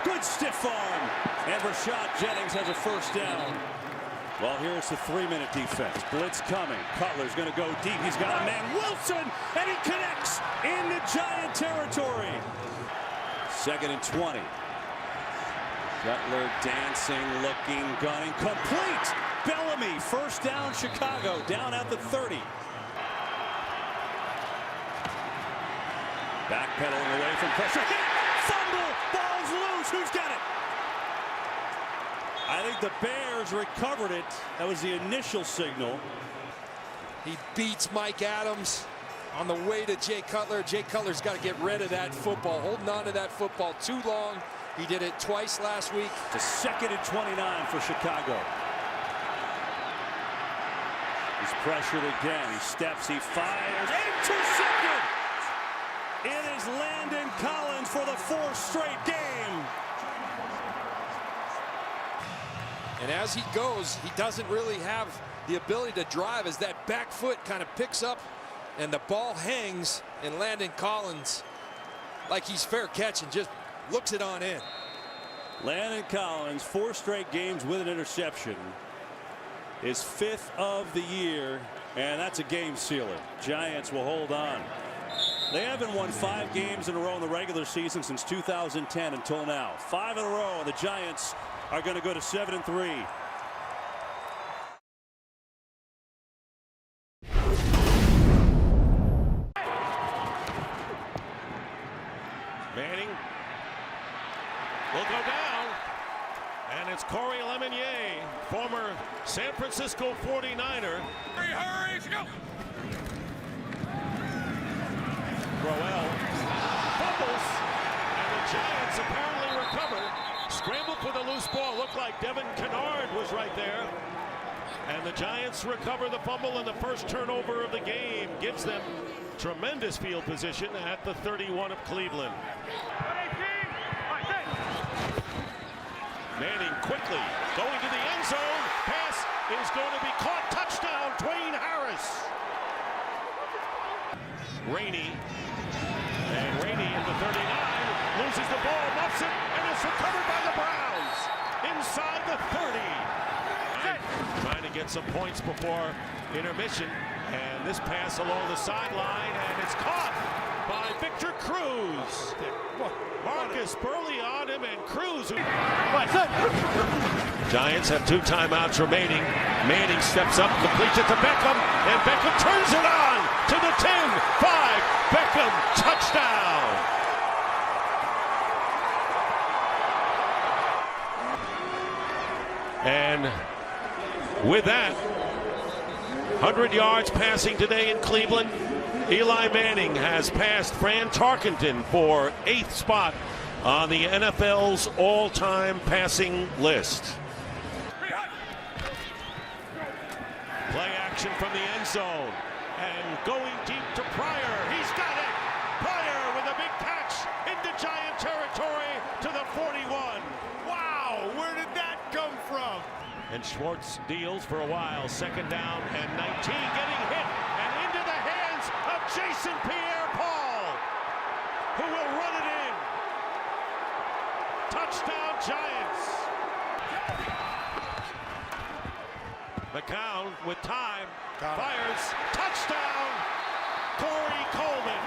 P: Good stiff arm. And Rashad Jennings has a 1st down. Well, here's the 3-minute defense. Blitz coming. Cutler's going to go deep. He's got a man, Wilson, and he connects into Giant territory. 2nd and 20. Cutler dancing, looking, gunning, complete. Bellamy, 1st down, Chicago, down at the 30. Backpedaling away from pressure. Hit! Fumble! Ball's loose. Who's got it? I think the Bears recovered it. That was the initial signal.
Q: He beats Mike Adams on the way to Jay Cutler. Jay Cutler's got to get rid of that football. Holding on to that football too long. He did it twice last week.
P: It's 2nd and 29 for Chicago. He's pressured again. He steps, he fires. Intercepted! It is Landon Collins for the 4th straight game.
Q: And as he goes, he doesn't really have the ability to drive as that back foot kind of picks up and the ball hangs, and Landon Collins, like he's fair catch, and just looks it on in.
P: Landon Collins, 4 straight games with an interception. His 5th of the year, and that's a game sealer. Giants will hold on. They haven't won 5 games in a row in the regular season since 2010 until now. 5 in a row, and the Giants are going to go to 7-3.
D: Manning will go down, and it's Corey Lemonnier, former San Francisco 49er. Hurry, go! Roel fumbles, and the Giants apparently recover. Scrambled for the loose ball. Looked like Devin Kennard was right there. And the Giants recover the fumble, and the first turnover of the game gives them tremendous field position at the 31 of Cleveland. Manning quickly going to the end zone. Pass is going to be caught. Touchdown, Dwayne Harris. Rainey. And Rainey in the 39 loses the ball, muffs it, and it's recovered by the Browns inside the 30. Trying to get some points before intermission, and this pass along the sideline, and it's caught by Victor Cruz. Marcus Burley on him, and Cruz. Giants have 2 timeouts remaining. Manning steps up, completes it to Beckham, and Beckham turns it on to the 10-5. Beckham, touchdown. And with that, 100 yards passing today in Cleveland. Eli Manning has passed Fran Tarkenton for 8th spot on the NFL's all-time passing list. Play action from the end zone, and going deep to Pryor. He's got it. Pryor with a big catch into Giant territory to the 41. Wow, where did that come from? And Schwartz deals for a while. 2nd down and 19, getting hit and into the hands of Jason Pierre-Paul, who will run it in. Touchdown, Giants. McCown with time, fires, touchdown, Corey Coleman.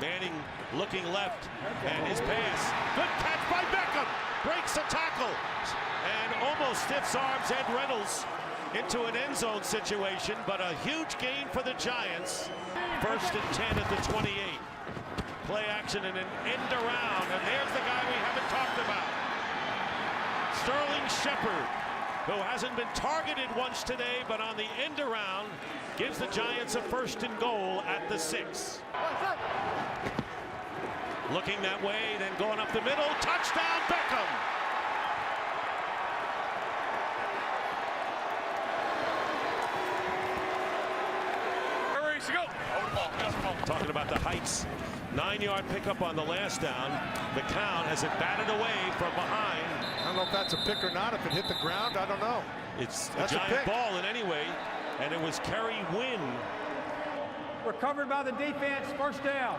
D: Manning looking left, and his pass, good catch by Beckham, breaks a tackle, and almost stiffs arms Ed Reynolds into an end zone situation, but a huge gain for the Giants.
R: 1st and 10 at the 28. Play action and an end around, and there's the guy we haven't talked about. Sterling Shepard, who hasn't been targeted once today, but on the end around, gives the Giants a 1st and goal at the 6. Looking that way, then going up the middle, touchdown Beckham. Talking about the Heights 9-yard pickup on the last down. McCown has it batted away from behind.
D: I don't know if that's a pick or not. If it hit the ground, I don't know.
R: It's
D: That's
R: a
D: a
R: giant
D: pick.
R: ball in any way, and it was Kerry Wynn.
O: Recovered by the defense, 1st down.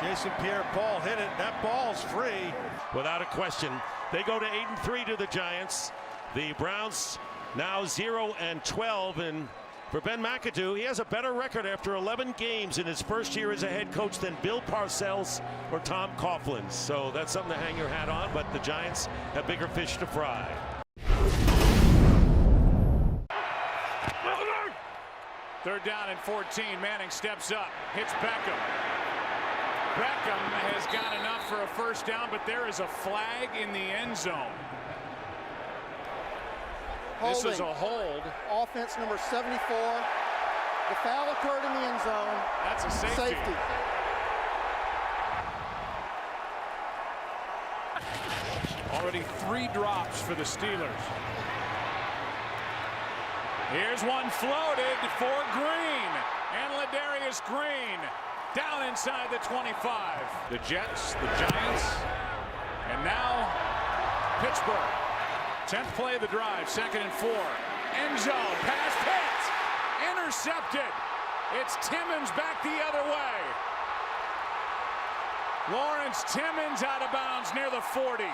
D: Jason Pierre-Paul hit it. That ball's free.
R: Without a question. They go to 8-3 to the Giants. The Browns now 0-12, and for Ben McAdoo, he has a better record after 11 games in his first year as a head coach than Bill Parcells or Tom Coughlin. So that's something to hang your hat on, but the Giants have bigger fish to fry.
A: Third down and 14. Manning steps up, hits Beckham. Beckham has got enough for a 1st down, but there is a flag in the end zone.
S: Holding.
A: This is a hold.
S: Offense number 74. The foul occurred in the end zone.
A: That's a safety. Already 3 drops for the Steelers. Here's one floated for Green. And Ladarius Green down inside the 25. The Jets, the Giants, and now Pittsburgh. 10th play of the drive, 2nd and 4. End zone, pass hit, intercepted. It's Timmons back the other way. Lawrence Timmons out of bounds near the 40.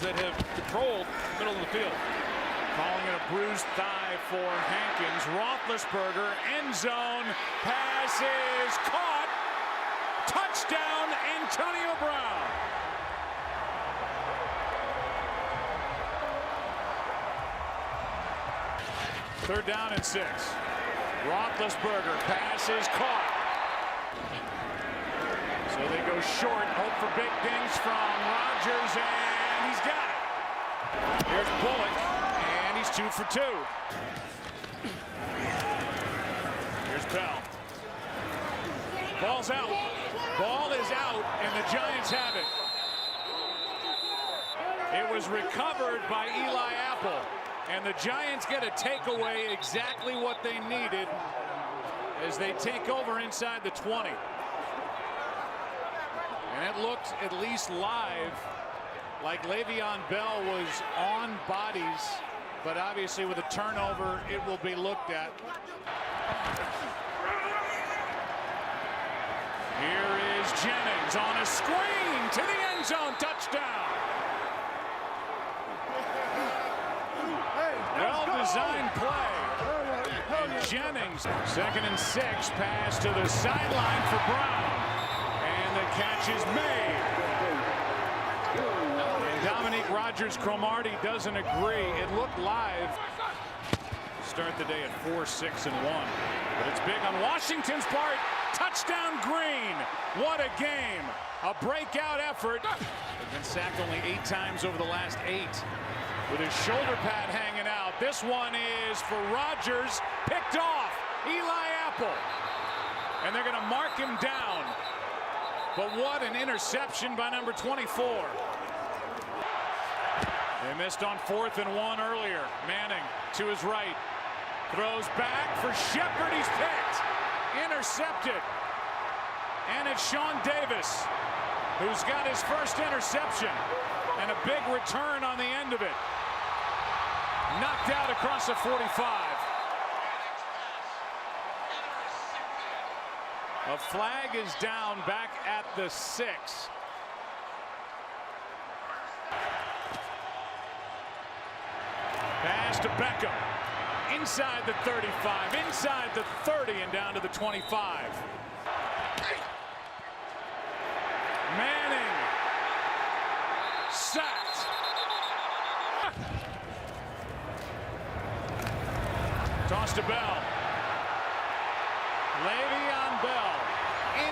B: That have controlled the middle of the field.
A: Calling it a bruised thigh for Hankins. Roethlisberger, end zone, pass is caught. Touchdown, Antonio Brown. Third down and 6. Roethlisberger, pass is caught. So they go short, hope for big things from Rodgers, and he's got it. Here's Bullock, and he's 2 for 2. Here's Bell. Ball's out. Ball is out, and the Giants have it. It was recovered by Eli Apple, and the Giants get a takeaway, exactly what they needed, as they take over inside the 20. And it looked, at least live, like Le'Veon Bell was on bodies, but obviously with a turnover, it will be looked at. Here is Jennings on a screen to the end zone, touchdown. Well-designed play. And Jennings, 2nd and 6, pass to the sideline for Brown. And the catch is made. And Dominique Rodgers-Cromartie doesn't agree. It looked live. Start the day at 4-6-1. But it's big on Washington's part. Touchdown Green. What a game. A breakout effort. They've been sacked only 8 times over the last 8. With his shoulder pad hanging out. This one is for Rodgers. Picked off. Eli Apple. And they're going to mark him down. But what an interception by number 24. They missed on 4th and 1 earlier. Manning to his right. Throws back for Shepard. He's picked. Intercepted. And it's Sean Davis, who's got his first interception. And a big return on the end of it. Knocked out across the 45. A flag is down back at the 6. Pass to Beckham. Inside the 35, inside the 30, and down to the 25. Manning. Sacked. Toss to Bell. Le'Veon Bell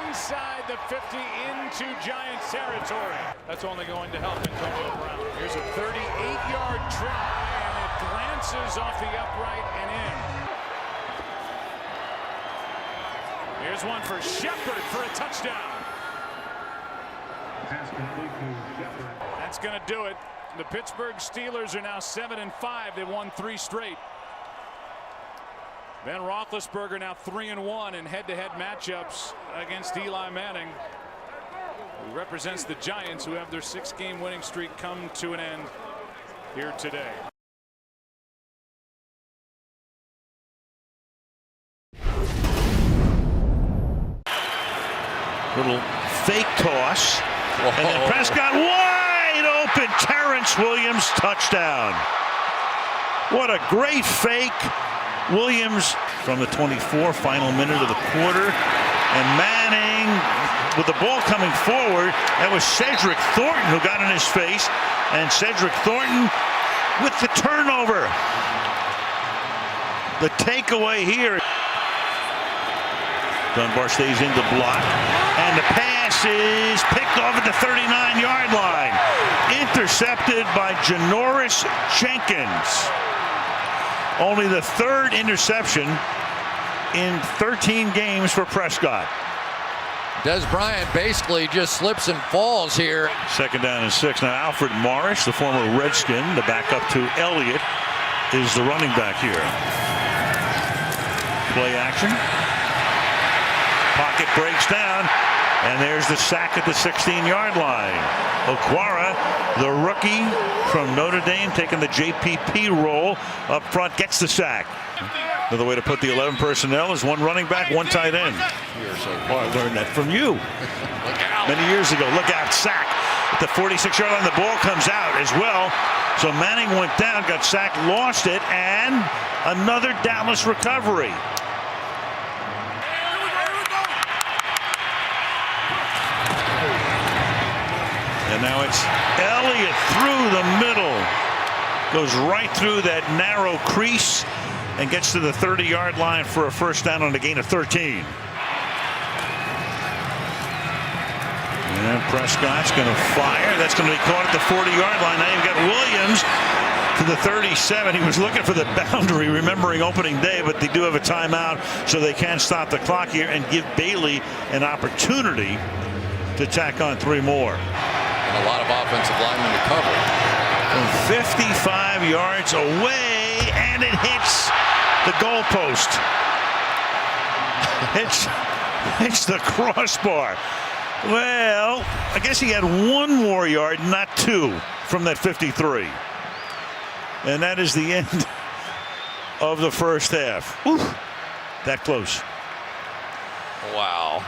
A: inside the 50 into Giants territory. That's only going to help Antonio Brown. Here's a 38-yard try, and it glances off the upright and in. Here's one for Shepard for a touchdown. That's going to do it. The Pittsburgh Steelers are now 7-5. They won 3 straight. Ben Roethlisberger now 3-1 in head-to-head matchups against Eli Manning, who represents the Giants, who have their 6-game winning streak come to an end here today.
I: Little fake toss, and then Prescott wide open. Terrence Williams touchdown. What a great fake. Williams from the 24, final minute of the quarter, and Manning with the ball coming forward. That was Cedric Thornton who got in his face, and Cedric Thornton with the turnover. The takeaway here. Dunbar stays in to block, and the pass is picked off at the 39-yard line. Intercepted by Janoris Jenkins. Only the 3rd interception in 13 games for Prescott.
J: Des Bryant basically just slips and falls here.
I: 2nd down and 6. Now Alfred Morris, the former Redskin, the backup to Elliott, is the running back here. Play action. Pocket breaks down, and there's the sack at the 16-yard line. Okwara, the rookie from Notre Dame, taking the JPP role up front, gets the sack. Another way to put the 11 personnel is 1 running back, 1 tight end. I learned that from you many years ago. Look out, sack at the 46-yard line. The ball comes out as well. So Manning went down, got sacked, lost it, and another Dallas recovery. And now it's Elliott through the middle. Goes right through that narrow crease and gets to the 30-yard line for a first down on a gain of 13. And Prescott's going to fire. That's going to be caught at the 40-yard line. Now you've got Williams to the 37. He was looking for the boundary, remembering opening day, but they do have a timeout, so they can stop the clock here and give Bailey an opportunity to tack on 3 more.
J: And a lot of offensive linemen to cover.
I: From 55 yards away, and it hits the goalpost. It's the crossbar. Well, I guess he had 1 more yard, not 2, from that 53. And that is the end of the first half. Whew, that close.
J: Wow.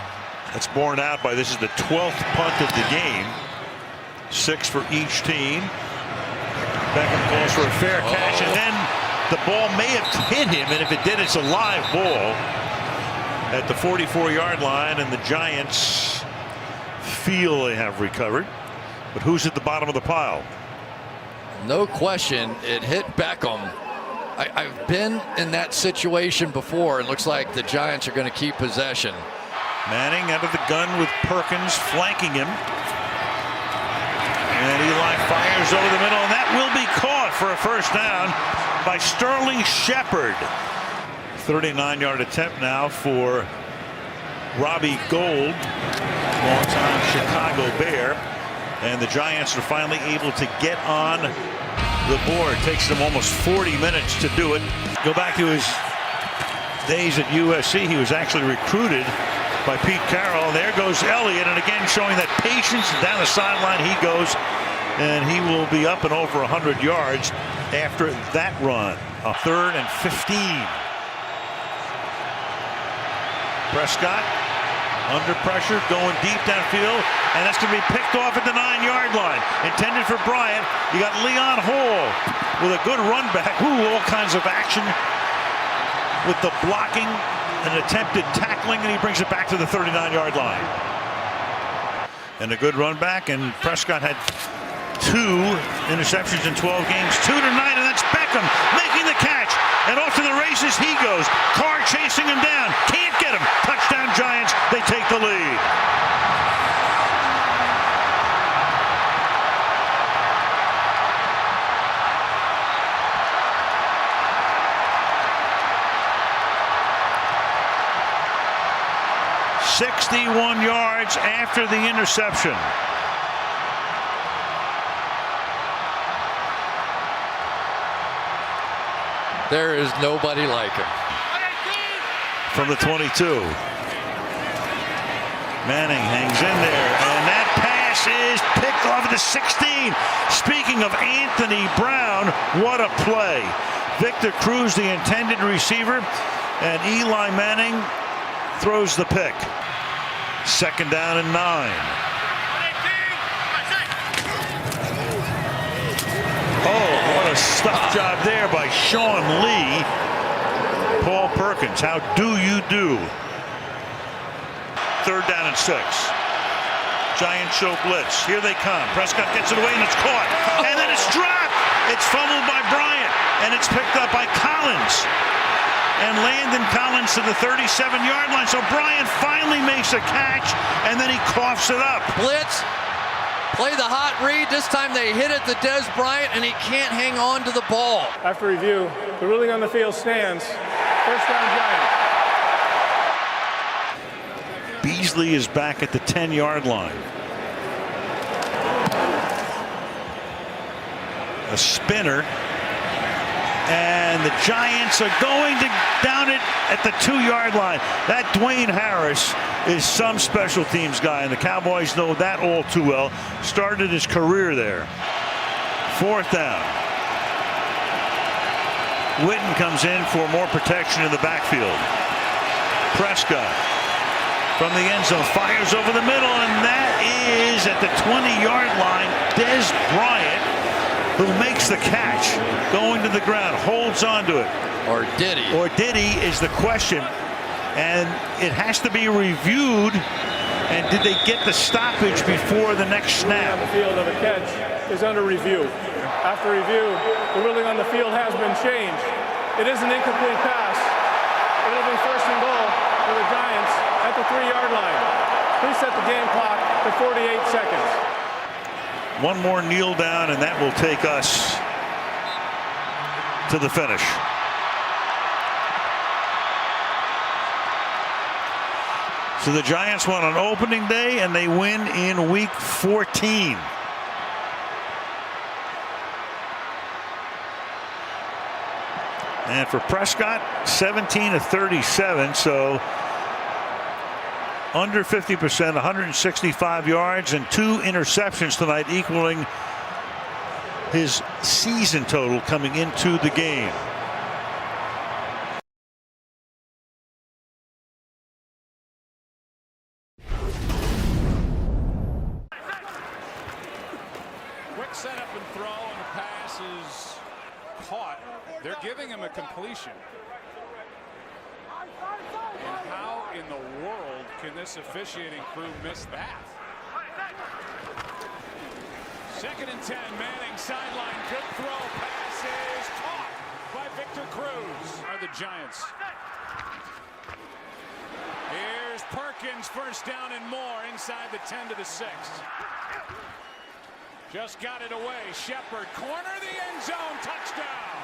I: That's borne out by, this is the 12th punt of the game. 6 for each team. Beckham calls for a fair catch, and then the ball may have hit him, and if it did, it's a live ball at the 44-yard line, and the Giants feel they have recovered. But who's at the bottom of the pile?
J: No question, it hit Beckham. I've been in that situation before. It looks like the Giants are going to keep possession.
I: Manning out of the gun with Perkins flanking him. And Eli fires over the middle, and that will be caught for a first down by Sterling Shepard. 39-yard attempt now for Robbie Gould, longtime Chicago Bear. And the Giants are finally able to get on the board. Takes them almost 40 minutes to do it. Go back to his days at USC. He was actually recruited by Pete Carroll. There goes Elliott, and again showing that patience. Down the sideline he goes, and he will be up and over 100 yards after that run. A 3rd and 15. Prescott under pressure, going deep downfield, and that's going to be picked off at the 9-yard line. Intended for Bryant. You got Leon Hall with a good run back. Ooh, all kinds of action with the blocking and attempted tackling, and he brings it back to the 39-yard line. And a good run back, and Prescott had 2 interceptions in 12 games, 2 tonight, and that's Beckham making the catch and off to the races. places he goes. Carr chasing him down. Can't get him. Touchdown Giants. They take the lead. "61 yards after the interception."
J: There is nobody like him.
I: From the 22. Manning hangs in there, and that pass is picked off at the 16. Speaking of Anthony Brown, what a play. Victor Cruz, the intended receiver, and Eli Manning throws the pick. 2nd down and 9. Oh, what a stop job there by Sean Lee. Paul Perkins, how do you do? 3rd down and 6. Giants show blitz. Here they come. Prescott gets it away and it's caught. And then it's dropped. It's fumbled by Bryant. And it's picked up by Collins. And Landon Collins to the 37-yard line. So Bryant finally makes a catch, and then he coughs it up.
J: Blitz. Play the hot read. This time they hit it to Des Bryant, and he can't hang on to the ball.
T: After review, the ruling on the field stands. 1st down Giants.
I: Beasley is back at the 10-yard line. A spinner. And the Giants are going to down it at the 2-yard line. That Dwayne Harris is some special teams guy, and the Cowboys know that all too well. Started his career there. 4th down. Witten comes in for more protection in the backfield. Prescott from the end zone fires over the middle, and that is at the 20-yard line. Des Bryant, who makes the catch, going to the ground, holds onto it.
J: Or did he?
I: Or did he is the question. And it has to be reviewed. And did they get the stoppage before the next snap?
T: On the field of a catch is under review. After review, the ruling on the field has been changed. It is an incomplete pass. It'll be 1st and goal for the Giants at the 3-yard line. Please set the game clock to 48 seconds.
I: One more kneel down, and that will take us to the finish. So the Giants won on opening day, and they win in week 14. And for Prescott, 17 of 37, so under 50%, 165 yards and 2 interceptions tonight, equaling his season total coming into the game.
A: Quick setup and throw, and the pass is caught. They're giving him a completion. And how in the world can this officiating crew miss that? 2nd and 10, Manning sideline, good throw, pass is caught by Victor Cruz. Are the Giants. Here's Perkins, 1st down and more inside the 10 to the 6. Just got it away. Shepard, corner the end zone, touchdown.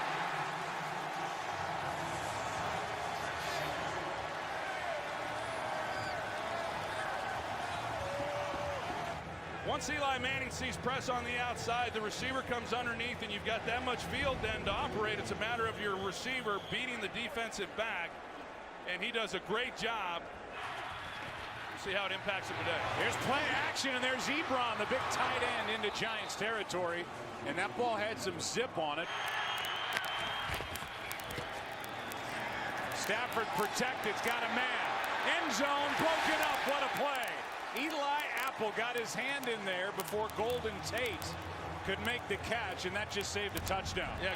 B: Once Eli Manning sees press on the outside, the receiver comes underneath, and you've got that much field then to operate. It's a matter of your receiver beating the defensive back, and he does a great job. We'll see how it impacts him today.
A: Here's play action, and there's Ebron, the big tight end, into Giants territory, and that ball had some zip on it. Stafford protected, got a man. End zone broken up, what a play. Eli Apple got his hand in there before Golden Tate could make the catch, and that just saved a touchdown.
B: Yeah.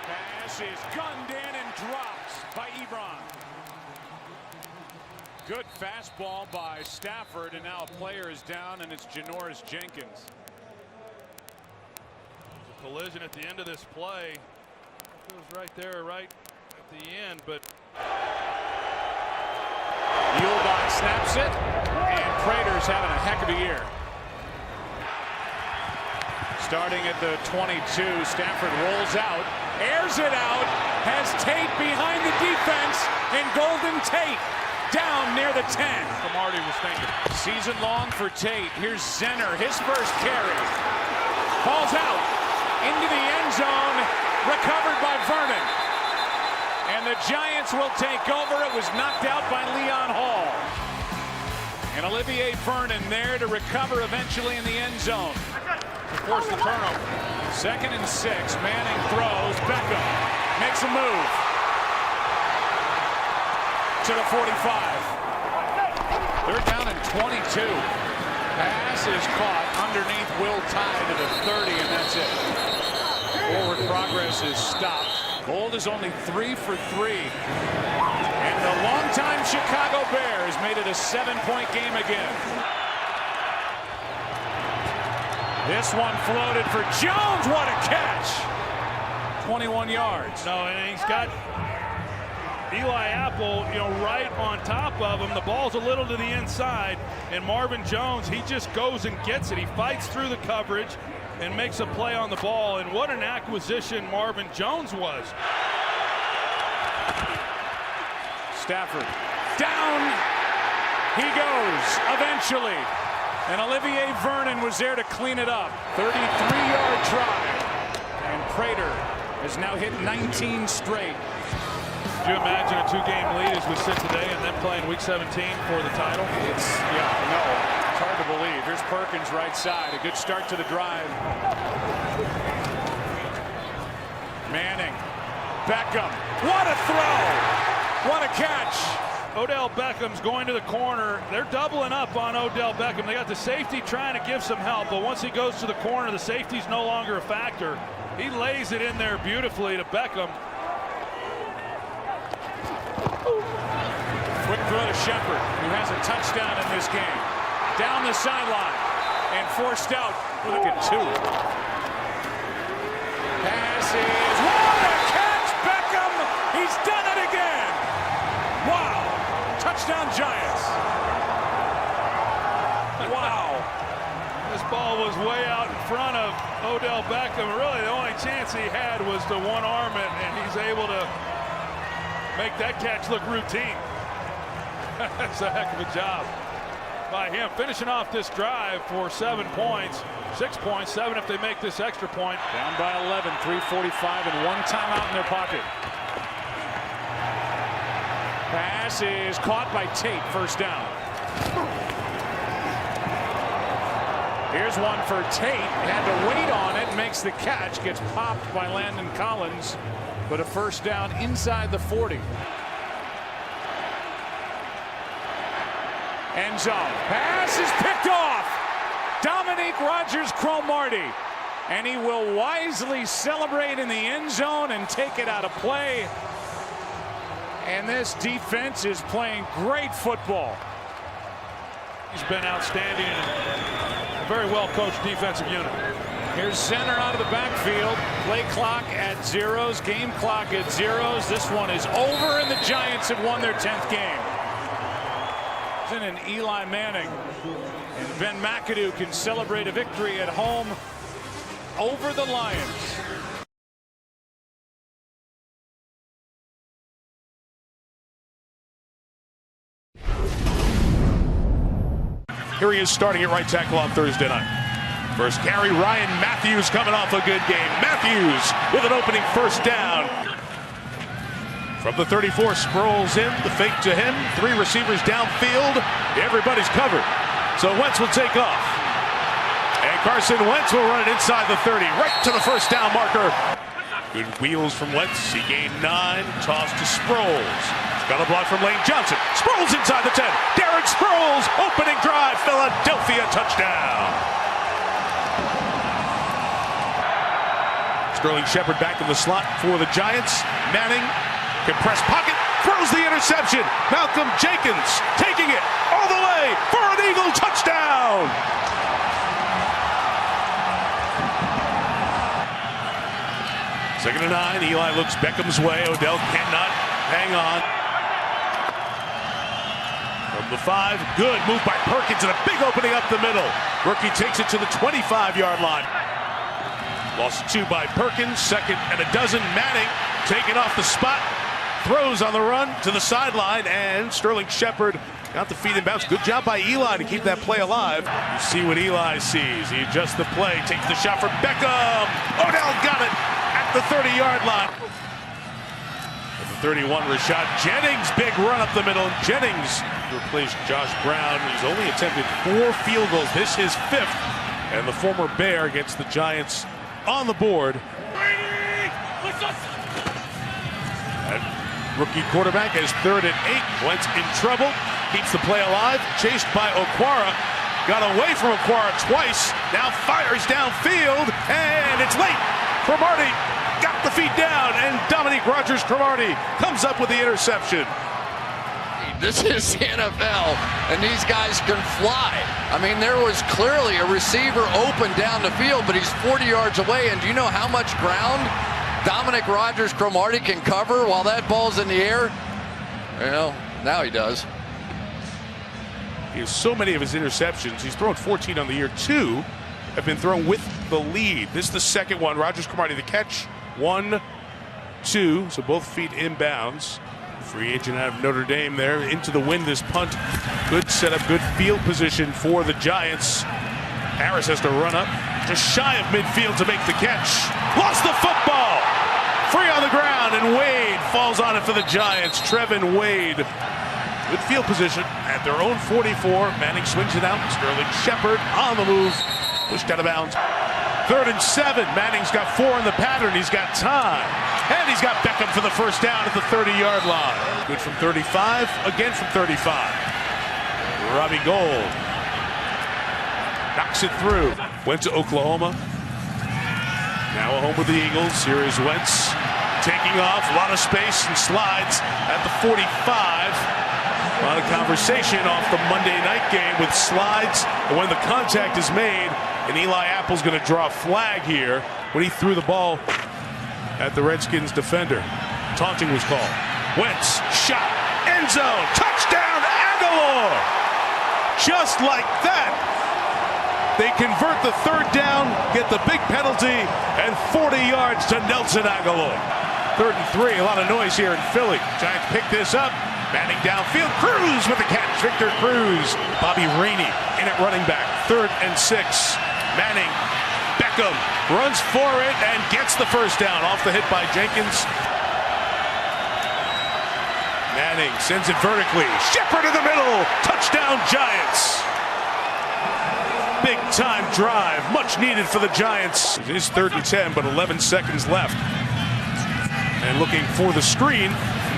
A: Pass is gunned in and drops by Ebron. Good fastball by Stafford, and now a player is down, and it's Janoris Jenkins.
B: Collision at the end of this play. It was right there, right at the end, but
A: Yulbach snaps it, and Prater's having a heck of a year. Starting at the 22, Stafford rolls out, airs it out, has Tate behind the defense, and Golden Tate down near the 10.
B: Marty was thinking.
A: Season long for Tate. Here's Zenner, his first carry. Falls out into the end zone, recovered by Vernon. And the Giants will take over. It was knocked out by Leon Hall. And Olivier Vernon there to recover eventually in the end zone.
B: To force the turnover.
A: 2nd and 6. Manning throws. Beckham makes a move to the 45. They're down in 22. Pass is caught underneath Will Tye to the 30, and that's it. Forward progress is stopped. Gold is only 3 for 3. And the longtime Chicago Bears made it a 7-point game again. This one floated for Jones. What a catch! 21 yards.
B: No, and he's got Eli Apple, right on top of him. The ball's a little to the inside, and Marvin Jones, he just goes and gets it. He fights through the coverage and makes a play on the ball, and what an acquisition Marvin Jones was.
A: Stafford, down he goes eventually. And Olivier Vernon was there to clean it up. 33-yard try. And Prater has now hit 19 straight.
B: Could you imagine a 2-game lead as we sit today and then playing week 17 for the title?
A: It's hard to believe. Here's Perkins right side. A good start to the drive. Manning. Beckham. What a throw! What a catch!
B: Odell Beckham's going to the corner. They're doubling up on Odell Beckham. They got the safety trying to give some help, but once he goes to the corner, the safety's no longer a factor. He lays it in there beautifully to Beckham.
A: Quick throw to Shepard, who has a touchdown in this game. Down the sideline and forced out. Look at 2. Passes. What a catch, Beckham! He's done it again! Wow! Touchdown Giants! Wow!
B: This ball was way out in front of Odell Beckham. Really, the only chance he had was to one-arm it, and he's able to make that catch look routine. That's a heck of a job by him. Finishing off this drive for 7 points. 6 points, 7 if they make this extra point.
A: Down by 11, 3:45 and 1 timeout in their pocket. Pass is caught by Tate, first down. Here's one for Tate, had to wait on it, makes the catch, gets popped by Landon Collins, but a first down inside the 40. End zone, pass is picked off. Dominique Rodgers-Cromartie, and he will wisely celebrate in the end zone and take it out of play. And this defense is playing great football.
B: He's been outstanding and a very well-coached defensive unit.
A: Here's Zenner out of the backfield. Play clock at zeros, game clock at zeros. This one is over, and the Giants have won their 10th game. And Eli Manning and Ben McAdoo can celebrate a victory at home over the Lions.
U: Here he is starting at right tackle on Thursday night. First carry, Ryan Matthews coming off a good game. Matthews with an opening first down. From the 34, Sproles in, the fake to him. 3 receivers downfield. Everybody's covered. So Wentz will take off. And Carson Wentz will run it inside the 30, right to the first down marker. Good wheels from Wentz. He gained 9. Toss to Sproles. Got a block from Lane Johnson. Sproles inside the 10. Darren Sproles, opening drive, Philadelphia touchdown. Sterling Shepard back in the slot for the Giants. Manning, compressed pocket, throws the interception. Malcolm Jenkins taking it all the way for an Eagle touchdown. 2nd and 9. Eli looks Beckham's way. Odell cannot hang on. From the 5, good move by Perkins and a big opening up the middle. Rookie takes it to the 25-yard line. Lost 2 by Perkins, 2nd and a dozen. Manning taken off the spot, throws on the run to the sideline, and Sterling Shepard got the feet in bounds. Good job by Eli to keep that play alive. You see what Eli sees. He adjusts the play, takes the shot for Beckham. Odell got it at the 30-yard line. At the 31, Rashad Jennings, big run up the middle. Jennings replaced Josh Brown. He's only attempted 4 field goals. This is 5th. And the former Bear gets the Giants on the board. And rookie quarterback has 3rd and 8. Wentz in trouble. Keeps the play alive. Chased by Okwara. Got away from Okwara twice. Now fires downfield. And it's late. Cromartie got the feet down. And Dominique Rodgers-Cromartie comes up with the interception.
J: This is the NFL, and these guys can fly. I mean, there was clearly a receiver open down the field, but he's 40 yards away. And do you know how much ground Dominique Rodgers-Cromartie can cover while that ball's in the air? Well, now he does.
U: He has so many of his interceptions. He's thrown 14 on the year. 2 have been thrown with the lead. This is the 2nd one. Rodgers-Cromartie the catch. 1, 2, so both feet inbounds. Free agent out of Notre Dame there into the wind. This punt, good setup, good field position for the Giants. Harris has to run up just shy of midfield to make the catch. Lost the football. Free on the ground, and Wade falls on it for the Giants. Trevin Wade. Good field position at their own 44. Manning swings it out. Sterling Shepard on the move. Pushed out of bounds. 3rd and 7. Manning's got 4 in the pattern. He's got time. And he's got Beckham for the first down at the 30-yard line. Good from 35. Again from 35. Robbie Gould knocks it through. Went to Oklahoma. Now home with the Eagles. Here is Wentz taking off. A lot of space and slides at the 45. A lot of conversation off the Monday night game with slides. And when the contact is made, and Eli Apple's going to draw a flag here when he threw the ball at the Redskins defender. Taunting was called. Wentz, shot, end zone, touchdown, Aguilar! Just like that, they convert the 3rd down, get the big penalty, and 40 yards to Nelson Aguilar. 3rd and 3, a lot of noise here in Philly. Giants pick this up. Manning downfield, Cruz with the catch. Victor Cruz. Bobby Rainey in at running back. 3rd and 6. Manning, Beckham runs for it and gets the first down off the hit by Jenkins. Manning sends it vertically. Shepard in the middle. Touchdown Giants. Big time drive. Much needed for the Giants. It is 3rd and 10, but 11 seconds left. And looking for the screen.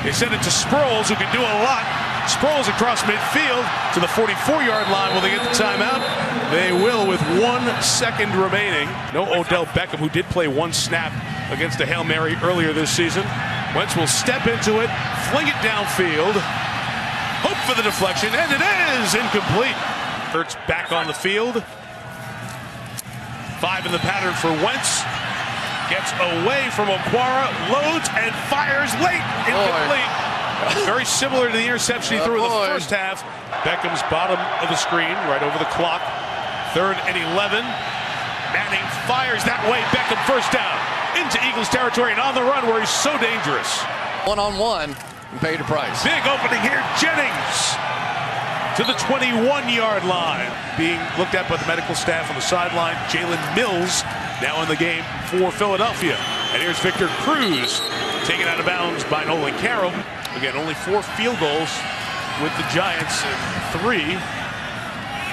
U: They send it to Sproles, who can do a lot. Sproles across midfield to the 44-yard line. Will they get the timeout? They will with 1 second remaining. No Odell Beckham, who did play 1 snap against a Hail Mary earlier this season. Wentz will step into it, fling it downfield, hope for the deflection, and it is incomplete. Hurts back on the field. 5 in the pattern for Wentz. Gets away from Okwara, loads and fires late. Incomplete. Very similar to the interception he threw in the first half. Beckham's bottom of the screen, right over the clock. 3rd and 11. Manning fires that way. Beckham first down into Eagles territory and on the run where he's so dangerous.
J: One-on-one and paid a price.
U: Big opening here. Jennings to the 21-yard line. Being looked at by the medical staff on the sideline. Jalen Mills now in the game for Philadelphia. And here's Victor Cruz taken out of bounds by Nolan Carroll. Again, only 4 field goals with the Giants and 3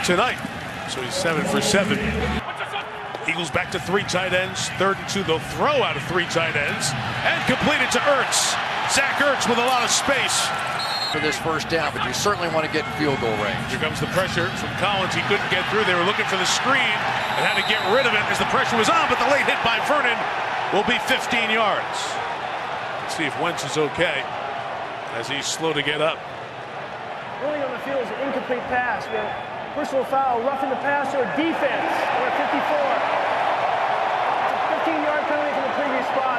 U: tonight. So he's 7 for 7. Eagles back to 3 tight ends. 3rd and 2. They'll throw out of 3 tight ends and complete it to Ertz. Zach Ertz with a lot of space
J: for this first down, but you certainly want to get in field goal range.
U: Here comes the pressure from Collins. He couldn't get through. They were looking for the screen and had to get rid of it as the pressure was on, but the late hit by Vernon will be 15 yards. Let's see if Wentz is okay as he's slow to get up.
T: Ruling on the field is an incomplete pass. We have personal foul, roughing the passer, defense. We're at 54. 15-yard penalty from the previous spot.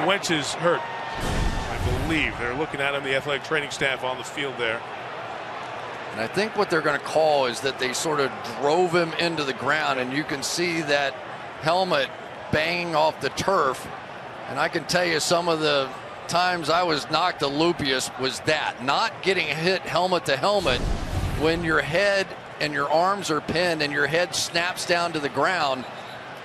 U: Wentz is hurt. I believe they're looking at him, the athletic training staff on the field there.
J: And I think what they're going to call is that they sort of drove him into the ground, and you can see that helmet banging off the turf. And I can tell you some of the times I was knocked the loopiest was that, not getting hit helmet to helmet when your head and your arms are pinned and your head snaps down to the ground.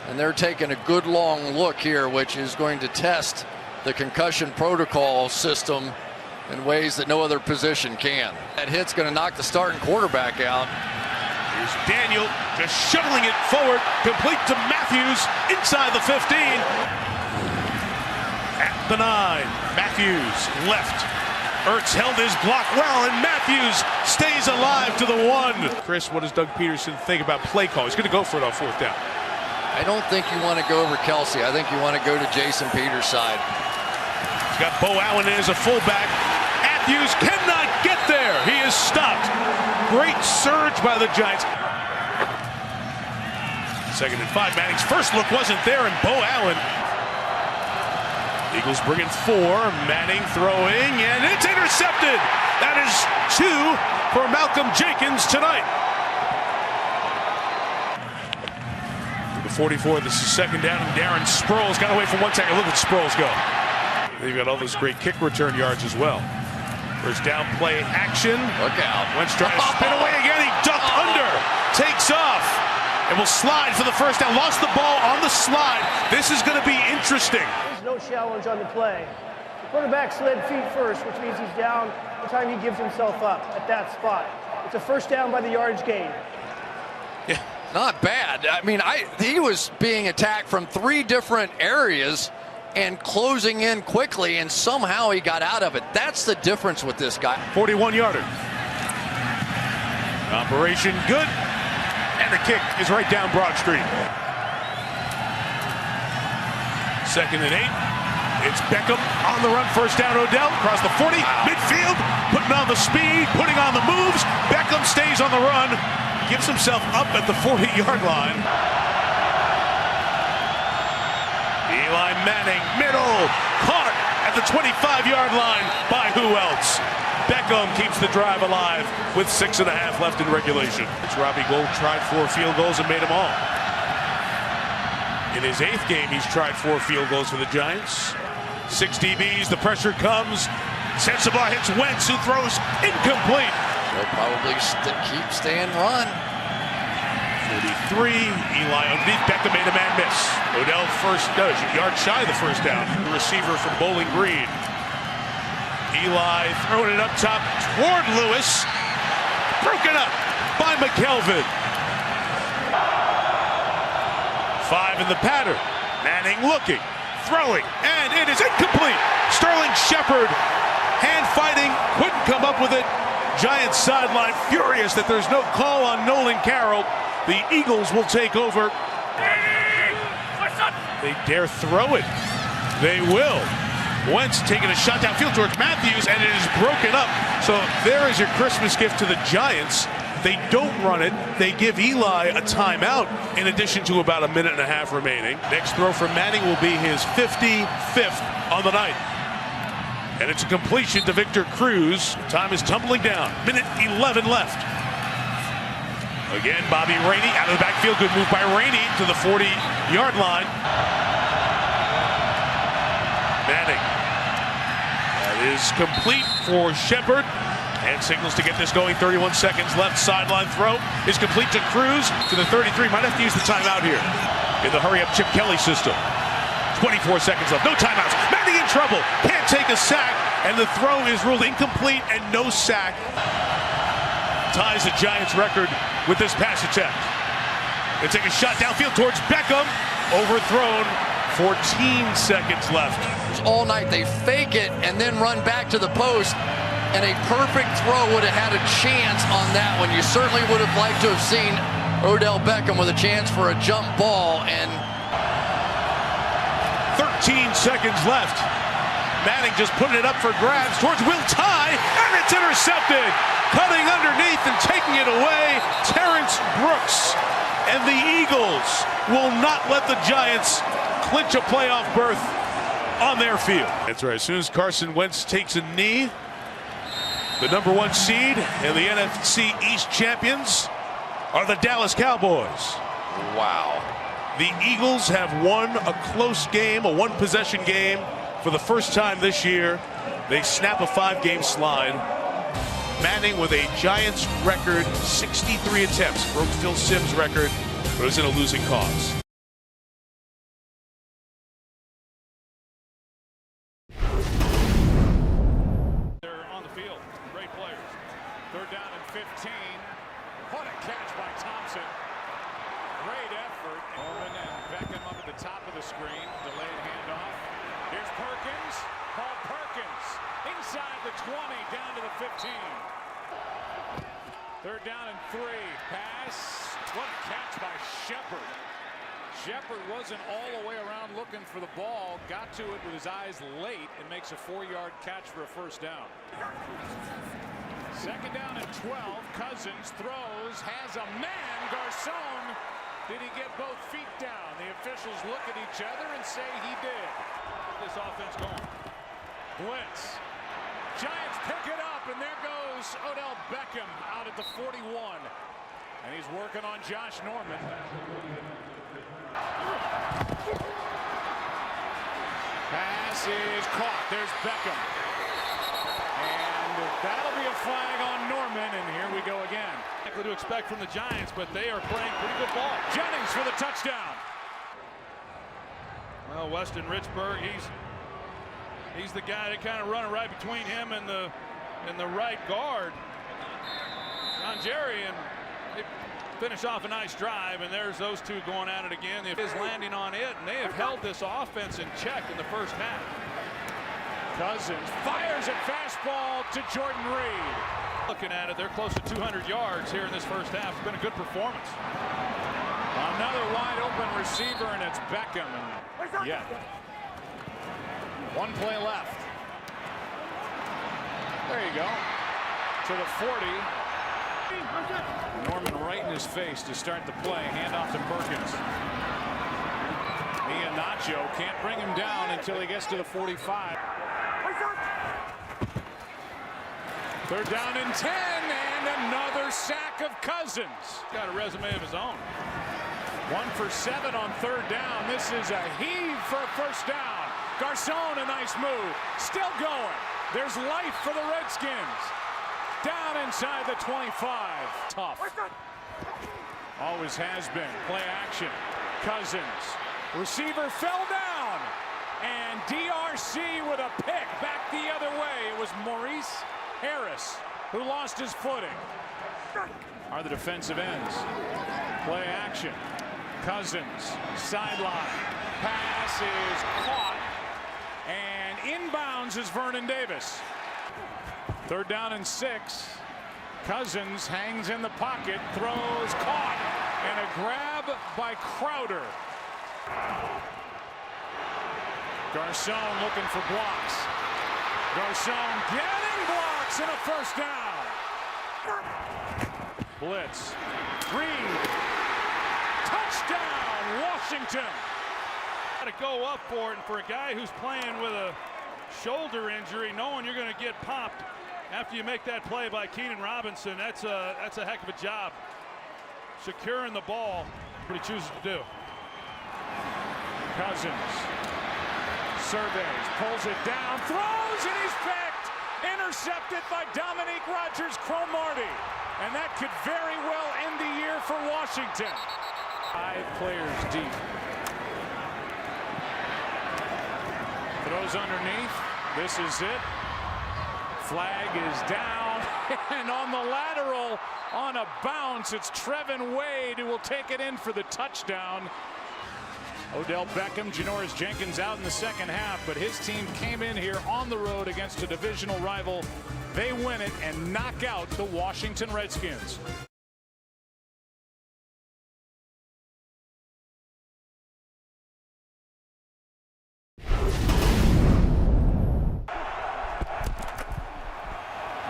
J: And they're taking a good long look here, which is going to test the concussion protocol system in ways that no other position can. That hit's going to knock the starting quarterback out.
U: Here's Daniel just shuttling it forward, complete to Matthews inside the 15. At the 9, Matthews left. Ertz held his block well, and Matthews stays alive to the 1. Chris, what does Doug Peterson think about play call? He's going to go for it on 4th down.
J: I don't think you want to go over Kelsey. I think you want to go to Jason Peters' side.
U: He's got Bo Allen in as a fullback. Matthews cannot get there. He is stopped. Great surge by the Giants. 2nd and 5. Manning's first look wasn't there, and Bo Allen. Eagles bring in 4. Manning throwing, and it's intercepted. That is 2 for Malcolm Jenkins tonight. The 44, this is 2nd down, and Darren Sproles got away from 1 tackle. Look at Sproles go. They've got all those great kick return yards as well. First down play action.
J: Look out.
U: Wentz trying to spin away again. He ducked under. Takes off. And will slide for the first down. Lost the ball on the slide. This is going to be interesting.
E: There's no challenge on the play. The quarterback slid feet first, which means he's down the time he gives himself up at that spot. It's a first down by the yardage gain.
U: Yeah.
J: Not bad. I mean, he was being attacked from 3 different areas and closing in quickly, and somehow he got out of it. That's the difference with this guy.
U: 41-yarder. Operation good. And the kick is right down Broad Street. 2nd and 8. It's Beckham on the run. First down, Odell across the 40. Midfield, putting on the speed, putting on the moves. Beckham stays on the run. Gives himself up at the 40-yard line. Eli Manning, middle, caught at the 25-yard line by who else? Beckham keeps the drive alive with 6.5 left in regulation. It's Robbie Gould tried 4 field goals and made them all. In his 8th game, he's tried 4 field goals for the Giants. 6 DBs, the pressure comes. Sensabaugh hits Wentz, who throws incomplete.
J: They'll probably keep staying run.
U: 43, Eli underneath. Beckham made a man miss. Odell yard shy of the first down. The receiver from Bowling Green. Eli throwing it up top toward Lewis. Broken up by McKelvin. 5 in the pattern. Manning looking, throwing, and it is incomplete. Sterling Shepard, hand fighting, couldn't come up with it. Giants sideline furious that there's no call on Nolan Carroll. The Eagles will take over. They dare throw it. They will. Wentz taking a shot downfield towards Matthews, and it is broken up. So there is your Christmas gift to the Giants. They don't run it. They give Eli a timeout in addition to about 1.5 minutes remaining. Next throw for Manning will be his 55th on the night. And it's a completion to Victor Cruz. Time is tumbling down. 1:11 left. Again, Bobby Rainey out of the backfield. Good move by Rainey to the 40-yard line. Manning. That is complete for Shepard. And signals to get this going. 31 seconds left. Sideline throw is complete to Cruz to the 33. Might have to use the timeout here in the hurry-up Chip Kelly system. 24 seconds left. No timeouts. Manning in trouble. Can't take a sack. And the throw is ruled incomplete and no sack. Ties the Giants record with this pass attempt. They take a shot downfield towards Beckham. Overthrown. 14 seconds left.
J: All night they fake it and then run back to the post. And a perfect throw would have had a chance on that one. You certainly would have liked to have seen Odell Beckham with a chance for a jump ball. And
U: 13 seconds left. Manning just putting it up for grabs towards Will Tye, and it's intercepted. Cutting underneath and taking it away, Terrence Brooks. And the Eagles will not let the Giants clinch a playoff berth on their field. That's right. As soon as Carson Wentz takes a knee, the #1 seed and the NFC East champions are the Dallas Cowboys.
J: Wow.
U: The Eagles have won a close game, a one-possession game for the first time this year. They snap a 5-game slide. Manning with a Giants record, 63 attempts, broke Phil Simms' record, but was in a losing cause.
A: They're on the field. Great players. 3rd down and 15. What a catch by Thompson. Great effort. Norman and Beckham up at the top of the screen. Delayed handoff. Here's Perkins. Paul Perkins inside the 20, down to the 15. 3rd down and 3. Pass. What a catch by Shepard. Shepard wasn't all the way around looking for the ball. Got to it with his eyes late and makes a 4-yard catch for a 1st down. 2nd down and 12. Cousins throws. Has a man. Garcon. Did he get both feet down? The officials look at each other and say he did. This offense going. Blitz. Giants pick it up, and there goes Odell Beckham out at the 41. And he's working on Josh Norman. Pass is caught. There's Beckham. And that'll be a flag on Norman, and here we go again.
B: Exactly to expect from the Giants, but they are playing pretty good ball.
A: Jennings for the touchdown.
B: Well, Weston Richburg, he's the guy that kind of running right between him and the right guard, John Jerry, and they finish off a nice drive, and there's those two going at it again. It is landing on it, and they have held this offense in check in the 1st half.
A: Cousins fires a fastball to Jordan Reed.
B: Looking at it, they're close to 200 yards here in this 1st half. It's been a good performance.
A: Another wide open receiver, and it's Beckham. And yeah, 1 play left. There you go. To the 40. Norman right in his face to start the play. Handoff to Perkins. Iheanacho can't bring him down until he gets to the 45. 3rd down and 10, and another sack of Cousins.
B: Got a resume of his own.
A: 1 for 7 on 3rd down. This is a heave for a 1st down. Garcon, a nice move. Still going. There's life for the Redskins. Down inside the 25. Tough. Always has been. Play action. Cousins. Receiver fell down. And DRC with a pick back the other way. It was Maurice Harris who lost his footing. Are the defensive ends. Play action. Cousins. Sideline. Pass is caught. And inbounds is Vernon Davis. 3rd down and 6. Cousins hangs in the pocket, throws, caught, and a grab by Crowder. Garcon looking for blocks. Garcon getting blocks and a 1st down. Blitz. Reed. Touchdown, Washington.
B: Got to go up for it, and for a guy who's playing with a shoulder injury, knowing you're going to get popped after you make that play by Keenan Robinson, that's a heck of a job. Securing the ball, what he chooses to do.
A: Cousins surveys, pulls it down, throws, and he's picked. Intercepted by Dominique Rodgers-Cromartie. And that could very well end the year for Washington. 5 players deep. Throws underneath. This is it. Flag is down. And on the lateral, on a bounce, it's Trevin Wade who will take it in for the touchdown. Odell Beckham, Janoris Jenkins out in the 2nd half, but his team came in here on the road against a divisional rival. They win it and knock out the Washington Redskins.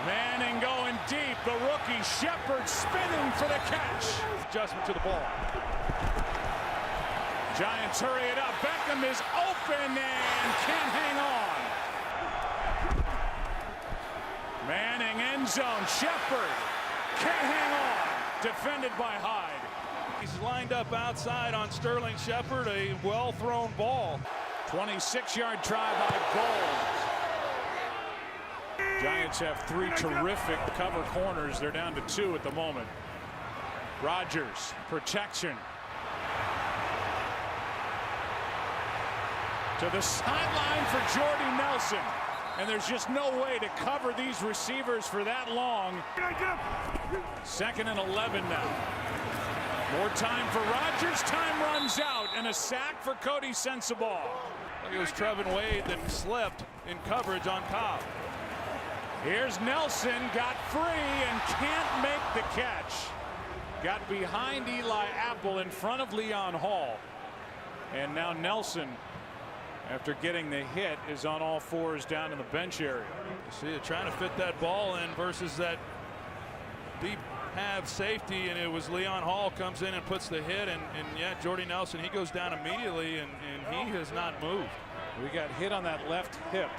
A: Manning going deep. The rookie Shepard spinning for the catch.
B: Adjustment to the ball.
A: Giants hurry it up. Beckham is open and can't hang on. Manning end zone. Shepard can't hang on. Defended by Hyde.
B: He's lined up outside on Sterling Shepard. A well-thrown ball.
A: 26-yard try by Gold. Giants have 3 terrific cover corners. They're down to 2 at the moment. Rodgers, protection. To the sideline for Jordy Nelson. And there's just no way to cover these receivers for that long. 2nd and 11 now. More time for Rodgers. Time runs out. And a sack for Cody Sensabaugh.
B: It was Trevin Wade that slipped in coverage on Cobb.
A: Here's Nelson. Got free and can't make the catch. Got behind Eli Apple in front of Leon Hall. And now Nelson, after getting the hit, is on all fours down in the bench area.
B: You see it trying to fit that ball in versus that deep half safety, and it was Leon Hall comes in and puts the hit, and yeah, Jordy Nelson, he goes down immediately, and he has not moved.
A: We got hit on that left hip.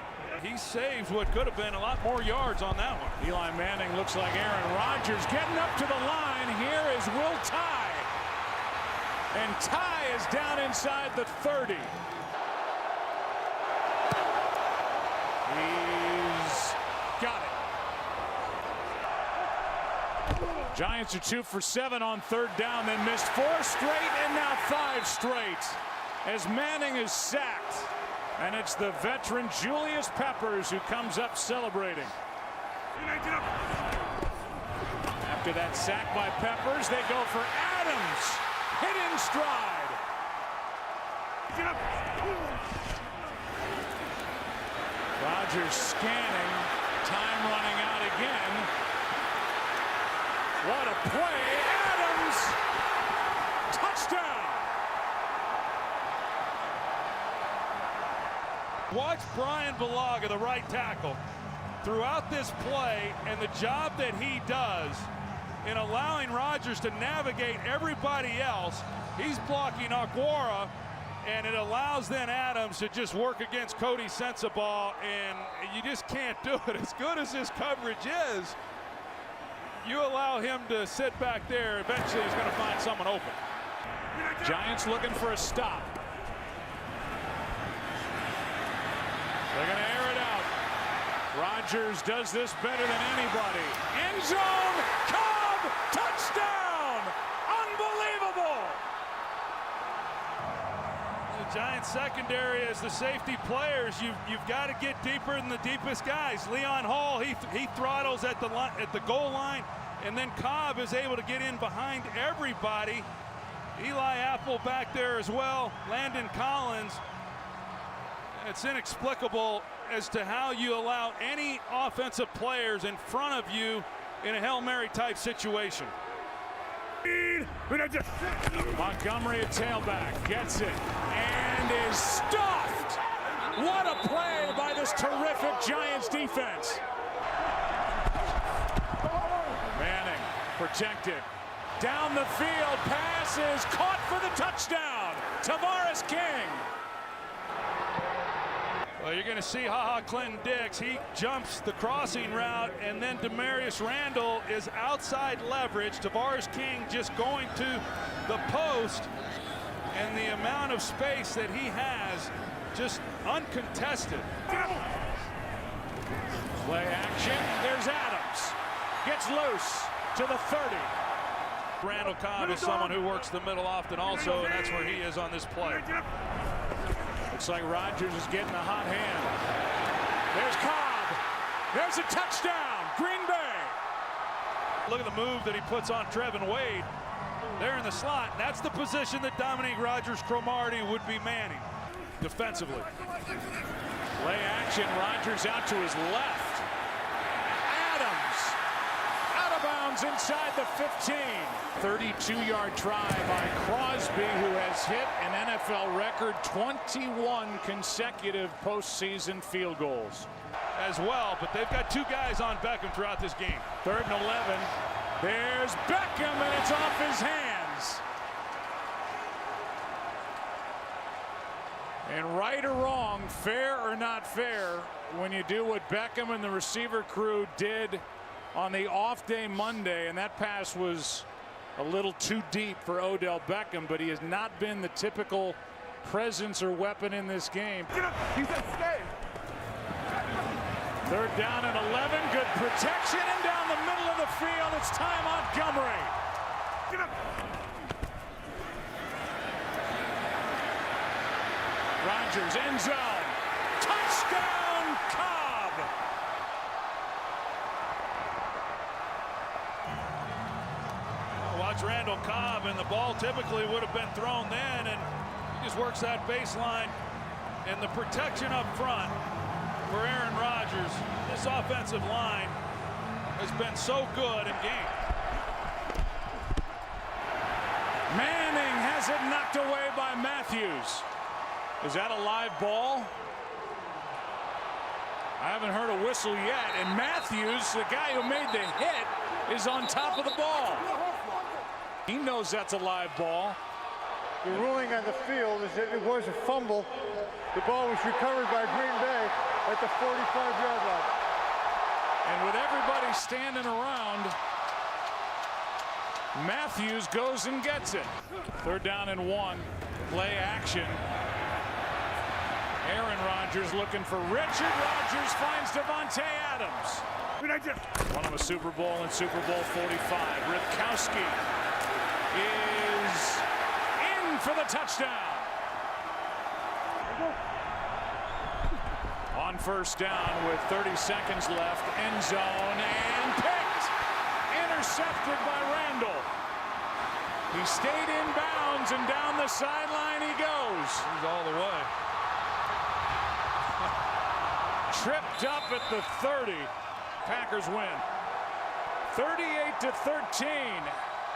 B: He saved what could have been a lot more yards on that one.
A: Eli Manning looks like Aaron Rodgers getting up to the line. Here is Will Tye. And Tye is down inside the 30. He's got it. Giants are 2 for 7 on 3rd down, then missed 4 straight and now 5 straight as Manning is sacked. And it's the veteran Julius Peppers who comes up celebrating. After that sack by Peppers, they go for Adams. Hit in stride. Rodgers scanning. Time running out again. What a play. Adams. Touchdown.
B: Watch Brian Bulaga, the right tackle, throughout this play and the job that he does in allowing Rodgers to navigate everybody else. He's blocking Aguara, and it allows then Adams to just work against Cody Sensabaugh, and you just can't do it. As good as his coverage is, you allow him to sit back there, eventually he's going to find someone open.
A: Giants looking for a stop. They're going to air it out. Rodgers does this better than anybody. End zone, Cobb, touchdown! Unbelievable!
B: The Giants secondary as the safety players, you've got to get deeper than the deepest guys. Leon Hall, he throttles at the goal line, and then Cobb is able to get in behind everybody. Eli Apple back there as well. Landon Collins. It's inexplicable as to how you allow any offensive players in front of you in a Hail Mary type situation.
A: Montgomery, a tailback, gets it and is stuffed. What a play by this terrific Giants defense. Manning protected. Down the field, pass is caught for the touchdown. Tavares King.
B: Well, you're going to see Clinton-Dix. He jumps the crossing route, and then Demarius Randall is outside leverage. Tavares King just going to the post, and the amount of space that he has, just uncontested.
A: Play action. There's Adams. Gets loose to the 30.
B: Randall Cobb is someone who works the middle often also, and that's where he is on this play.
A: Looks like Rodgers is getting a hot hand. There's Cobb. There's a touchdown. Green Bay.
B: Look at the move that he puts on Trevin Wade. There in the slot. That's the position that Dominique Rodgers-Cromartie would be manning defensively.
A: Play action. Rodgers out to his left. Adams out of bounds inside the 15. 32-yard try by Crosby, who has hit an NFL record 21 consecutive postseason field goals.
B: As well, but they've got 2 guys on Beckham throughout this game.
A: 3rd and 11. There's Beckham, and it's off his hands. And right or wrong, fair or not fair, when you do what Beckham and the receiver crew did on the off day Monday, and that pass was a little too deep for Odell Beckham, but he has not been the typical presence or weapon in this game.
M: Get up. He said stay.
A: 3rd down and 11. Good protection, and down the middle of the field, it's Ty Montgomery.
M: Get up.
A: Rodgers, end zone. Touchdown, Cobb.
B: Watch Randall Cobb, and the ball typically would have been thrown then, and he just works that baseline. And the protection up front for Aaron Rodgers. This offensive line has been so good in game.
A: Manning has it knocked away by Matthews. Is that a live ball? I haven't heard a whistle yet, and Matthews, the guy who made the hit, is on top of the ball. He knows that's a live ball.
C: The ruling on the field is that it was a fumble. The ball was recovered by Green Bay at the 45-yard line.
A: And with everybody standing around, Matthews goes and gets it. 3rd down and 1. Play action. Aaron Rodgers looking for Richard. Rodgers finds Devontae Adams. Won him a Super Bowl in Super Bowl 45. Ripkowski is in for the touchdown. On 1st down with 30 seconds left, end zone, and picked. Intercepted by Randall. He stayed in bounds, and down the sideline he goes.
B: He's all the way.
A: Tripped up at the 30. Packers win 38-13,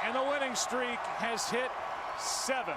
A: and the winning streak has hit 7.